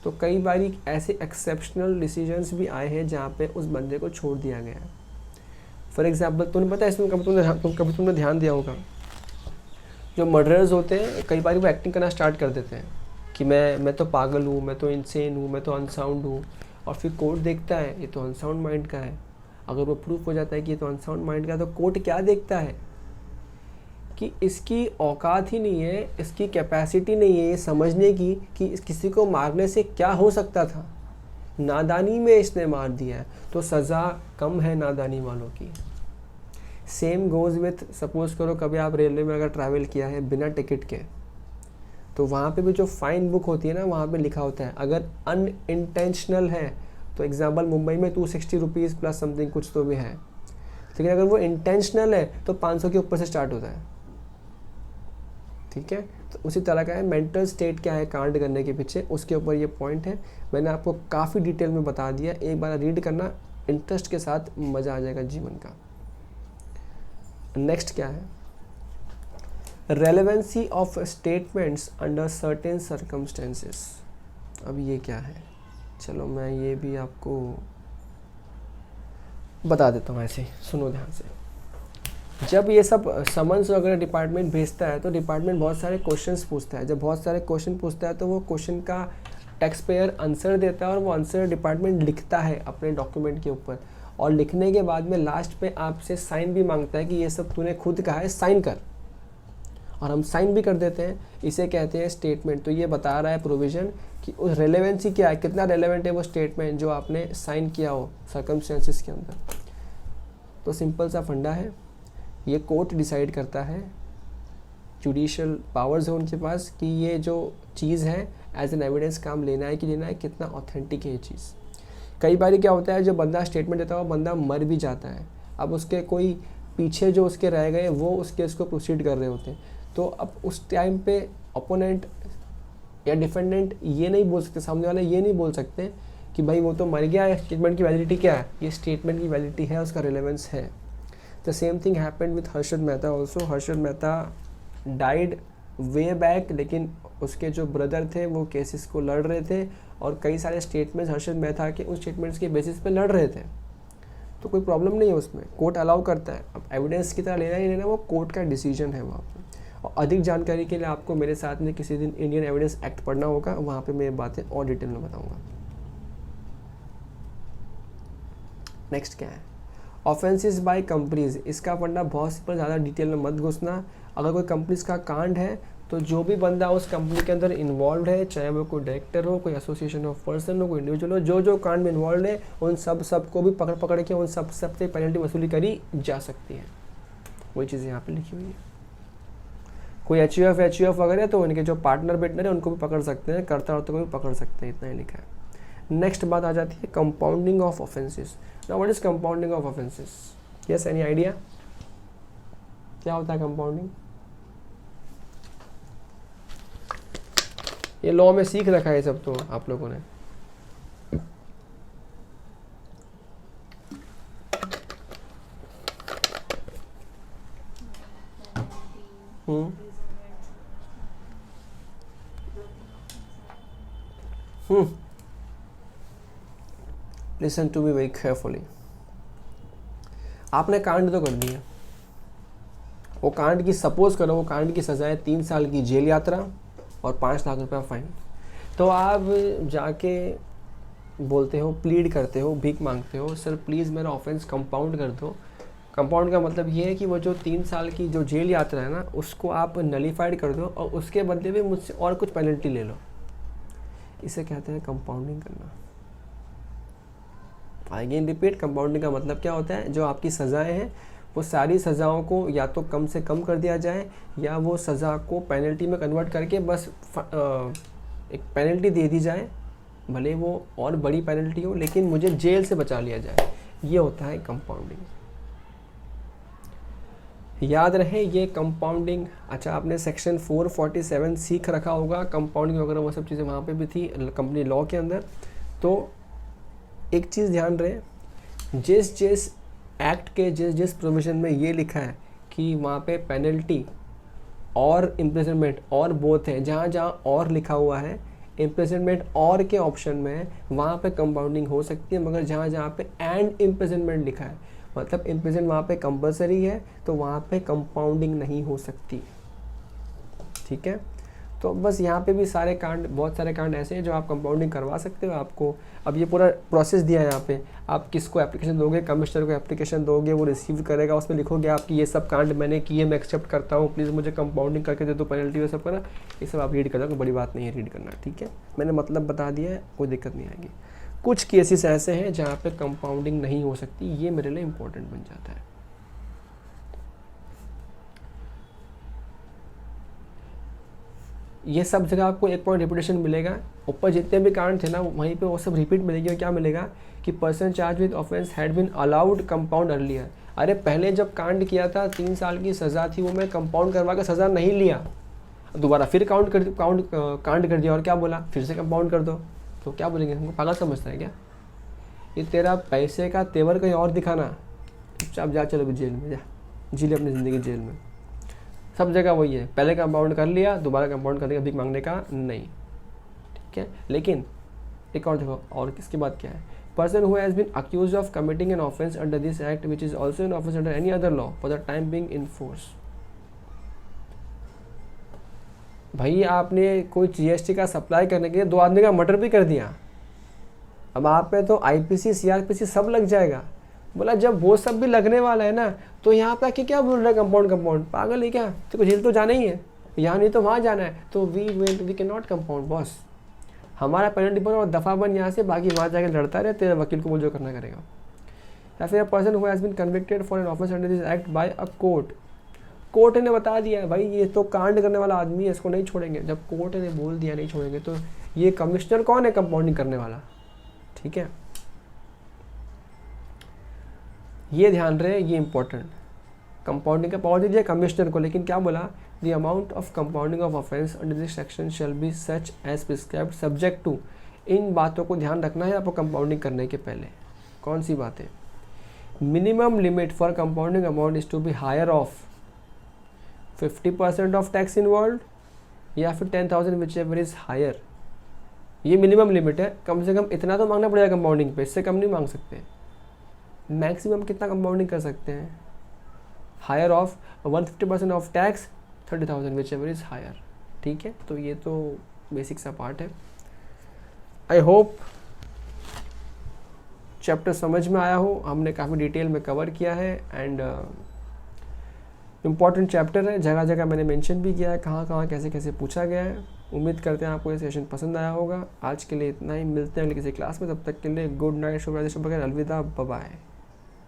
तो कई बार ऐसे एक्सेप्शनल डिसीजंस भी आए हैं जहाँ पे उस बंदे को छोड़ दिया गया है। फॉर एग्जाम्पल, तुम्हें पता है इसमें कभी तुमने ध्यान दिया होगा, जो मर्डरर्स होते हैं कई बार वो एक्टिंग करना स्टार्ट कर देते हैं कि मैं तो पागल हूँ, मैं तो इनसेन हूँ, मैं तो अनसाउंड हूँ, और फिर कोर्ट देखता है ये तो अनसाउंड माइंड का है। अगर वो प्रूफ हो जाता है कि ये तो अनसाउंड माइंड का है, तो कोर्ट क्या देखता है कि इसकी औकात ही नहीं है, इसकी कैपेसिटी नहीं है ये समझने की कि किसी को मारने से क्या हो सकता था, नादानी में इसने मार दिया है, तो सज़ा कम है नादानी वालों की। सेम गोज़ विथ, सपोज करो कभी आप रेलवे में अगर ट्रैवल किया है बिना टिकट के, तो वहाँ पे भी जो फाइन बुक होती है ना, वहाँ पे लिखा होता है अगर अनइंटेंशनल है, तो एग्जांपल मुंबई में 260 रुपीज़ प्लस समथिंग कुछ तो भी है, लेकिन अगर वो इंटेंशनल है तो 500 के ऊपर से स्टार्ट होता है। ठीक है, तो उसी तरह का है मेंटल स्टेट क्या है कांड करने के पीछे, उसके ऊपर ये पॉइंट है। मैंने आपको काफ़ी डिटेल में बता दिया, एक बार रीड करना, इंटरेस्ट के साथ मज़ा आ जाएगा जीवन का। नेक्स्ट क्या है, relevancy of statements under certain circumstances. अब ये क्या है, चलो मैं ये भी आपको बता देता हूँ, ऐसे सुनो ध्यान से। जब ये सब समन्स वगैरह डिपार्टमेंट भेजता है तो डिपार्टमेंट बहुत सारे क्वेश्चंस पूछता है। जब बहुत सारे क्वेश्चन पूछता है तो वो क्वेश्चन का टैक्स पेयर आंसर देता है और वो आंसर डिपार्टमेंट लिखता है अपने डॉक्यूमेंट के ऊपर, और लिखने के बाद में लास्ट पे आपसे साइन भी मांगता है कि ये सब तूने खुद कहा है, साइन कर, और हम साइन भी कर देते हैं। इसे कहते हैं स्टेटमेंट। तो ये बता रहा है प्रोविज़न कि उस रेलेवेंसी क्या है, कितना रेलेवेंट है वो स्टेटमेंट जो आपने साइन किया हो सर्कमस्टेंसेस के अंदर। तो सिंपल सा फंडा है, ये कोर्ट डिसाइड करता है, जुडिशियल पावर्स है उनके पास कि ये जो चीज़ है एज एन एविडेंस काम लेना है कि लेना है, कितना ऑथेंटिक है ये चीज़। कई बार क्या होता है, जो बंदा स्टेटमेंट देता है वो बंदा मर भी जाता है, अब उसके कोई पीछे जो उसके रह गए वो उस केस को प्रोसीड कर रहे होते हैं, तो अब उस टाइम पे ओपोनेंट या डिफेंडेंट ये नहीं बोल सकते, सामने वाले ये नहीं बोल सकते कि भाई वो तो मर गया है, स्टेटमेंट की वैलिडिटी क्या है, ये स्टेटमेंट की वैलिडिटी है, उसका रिलेवेंस है। The same thing happened with Harshad Mehta also. Harshad Mehta died way back, लेकिन उसके जो ब्रदर थे वो केसेस को लड़ रहे थे और कई सारे स्टेटमेंट्स हर्षद मेहता के उन स्टेटमेंट्स के बेसिस पे लड़ रहे थे, तो कोई प्रॉब्लम नहीं है उसमें, कोर्ट अलाउ करता है। अब एविडेंस की तरह लेना ही लेना वो कोर्ट का डिसीजन है वहाँ पे। और अधिक जानकारी के लिए आपको मेरे साथ में किसी दिन इंडियन एविडेंस एक्ट पढ़ना होगा, वहाँ पे मैं ये बातें और डिटेल में बताऊँगा। नेक्स्ट क्या है, ऑफेंसेस बाय कंपनीज। इसका पढ़ना बहुत सिंपल, ज़्यादा डिटेल में मत घुसना। अगर कोई कंपनीज का कांड है तो जो भी बंदा उस कंपनी के अंदर इन्वॉल्व है, चाहे वो कोई डायरेक्टर हो, कोई एसोसिएशन ऑफ पर्सन हो, कोई इंडिविजुअल हो, जो जो कांड में इन्वॉल्व है उन सब को भी पकड़ के उन सब से पेनल्टी वसूली करी जा सकती है। वही चीज़ यहाँ पे लिखी हुई है। कोई एच यू एफ वगैरह तो उनके जो पार्टनर बेटनर है उनको भी पकड़ सकते हैं, कर्ता को भी पकड़ सकते हैं, इतना ही लिखा है। नेक्स्ट बात आ जाती है compounding of offences. Now what is compounding of offences? Yes, any idea क्या होता है कंपाउंडिंग? ये लॉ में सीख रखा है सब तो आप लोगों ने। Listen to me very carefully. आपने कांड तो कर दिया, वो कांड की सपोज करो वो कांड की सजा है 3 साल की जेल यात्रा और 5 लाख रुपया फाइन। तो आप जाके बोलते हो, प्लीड करते हो, भीख मांगते हो, सर प्लीज़ मेरा ऑफेंस कंपाउंड कर दो। कंपाउंड का मतलब ये है कि वो जो 3 साल की जो जेल यात्रा है ना उसको आप नलीफाइड कर दो और उसके बदले में मुझसे और कुछ पेनल्टी ले लो। इसे कहते हैं कंपाउंडिंग करना। अगेन रिपीट, कंपाउंडिंग का मतलब क्या होता है, जो आपकी सज़ाएं हैं वो सारी सज़ाओं को या तो कम से कम कर दिया जाए या वो सज़ा को पेनल्टी में कन्वर्ट करके बस एक पेनल्टी दे दी जाए, भले वो और बड़ी पेनल्टी हो लेकिन मुझे जेल से बचा लिया जाए। ये होता है कंपाउंडिंग। याद रहे ये कंपाउंडिंग। अच्छा, आपने सेक्शन 447 सीख रखा होगा, कंपाउंडिंग वगैरह वो सब चीज़ें वहाँ पे भी थी कंपनी लॉ के अंदर। तो एक चीज़ ध्यान रहे, जिस एक्ट के जिस प्रोविज़न में ये लिखा है कि वहाँ पे पेनल्टी और इम्प्रिजनमेंट और बोथ है, जहाँ जहाँ और लिखा हुआ है इम्प्रिजनमेंट और के ऑप्शन में है वहाँ पे कंपाउंडिंग हो सकती है, मगर जहाँ जहाँ पे एंड इम्प्रिजनमेंट लिखा है मतलब इम्प्रिजन वहाँ पे कंपलसरी है तो वहाँ पे कंपाउंडिंग नहीं हो सकती। ठीक है, तो बस यहाँ पे भी सारे कांड, बहुत सारे कांड ऐसे हैं जो आप कंपाउंडिंग करवा सकते हो। आपको अब ये पूरा प्रोसेस दिया है यहाँ पे, आप किसको एप्लीकेशन दोगे, कमिश्नर को एप्लीकेशन दोगे, वो रिसीव करेगा, उसमें लिखोगे आपकी ये सब कांड मैंने किए, मैं एक्सेप्ट करता हूँ, प्लीज़ मुझे कंपाउंडिंग करके दे दो, पेनल्टी वो सब करना, ये सब आप रीड कर दो, बड़ी बात नहीं है रीड करना। ठीक है, मैंने मतलब बता दिया है, कोई दिक्कत नहीं आएगी। कुछ केसेस ऐसे हैं जहाँ पे कंपाउंडिंग नहीं हो सकती, ये मेरे लिए इंपॉर्टेंट बन जाता है। ये सब जगह आपको 1 पॉइंट रिपीटेशन मिलेगा, ऊपर जितने भी कांड थे ना वहीं पे वो सब रिपीट मिलेगी। और क्या मिलेगा कि person charge with offence had been allowed compound earlier. अरे पहले जब कांड किया था 3 साल की सज़ा थी, वो मैं कंपाउंड करवा कर सज़ा नहीं लिया, दोबारा फिर कांड कर दिया और क्या बोला फिर से कंपाउंड कर दो, तो क्या बोलेंगे, हमको पागल समझता है क्या? ये तेरा पैसे का तेवर कहीं और दिखाना, चुपचाप जा, चलो जेल में जा, जी ले अपनी ज़िंदगी जेल में। सब जगह वही है, पहले कंपाउंड कर लिया, दोबारा कंपाउंड करने का भीख मांगने का नहीं। ठीक है, लेकिन एक और देखो, और किसके बाद क्या है, person who has been accused of committing an offence under this act which is also an offence under any other law for the time being in force. भाई आपने कोई जीएसटी का सप्लाई करने के लिए 2 आदमी का मर्डर भी कर दिया, अब आप पे तो आईपीसी सीआरपीसी सब लग जाएगा। बोला जब वो सब भी लगने वाला है ना तो यहाँ पे आके क्या बोल रहा है कंपाउंड, पागल है क्या? तेरे को जेल तो जाना ही है, यहाँ नहीं तो वहाँ जाना है, तो we can not compound boss. हमारा पेनल्टी पर और दफ़ा बन यहाँ से, बाकी वहाँ जाकर लड़ता रहे, तेरे वकील को बोल जो करना करेगा। या फिर person who has been convicted for an offence under this act by a court ने बता दिया है भाई ये तो कांड करने वाला आदमी है, इसको नहीं छोड़ेंगे। जब कोर्ट ने बोल दिया नहीं छोड़ेंगे तो ये कमिश्नर कौन है कंपाउंडिंग करने वाला? ठीक है, ये ध्यान रहे, ये इंपॉर्टेंट। कंपाउंडिंग का पावर दीजिए कमिश्नर को, लेकिन क्या बोला, the amount of compounding of offence under this section shall be such as prescribed subject to. इन बातों को ध्यान रखना है आपको कंपाउंडिंग करने के पहले। कौन सी बातें? Minimum limit for compounding amount is to be higher of 50% of tax involve या फिर 10,000 विच एवर इज हायर। ये मिनिमम लिमिट है, कम से कम इतना तो मांगना पड़ेगा कंपाउंडिंग पे, इससे कम नहीं मांग सकते। मैक्सिमम कितना कंपाउंडिंग कर सकते हैं? Higher of 150% of tax 30,000 whichever is higher. ठीक है, तो ये तो बेसिक सा पार्ट है। आई होप चैप्टर समझ में आया हो, हमने काफ़ी डिटेल में कवर किया है एंड इम्पॉर्टेंट चैप्टर है, जगह जगह मैंने मेंशन भी किया है कहाँ कहाँ कैसे कैसे पूछा गया है। उम्मीद करते हैं आपको ये सेशन पसंद आया होगा। आज के लिए इतना ही, मिलते हैं अगली किसी क्लास में, तब तक के लिए गुड नाइट, शुभ रात्रि, शुभ अलविदा, बाय बाय।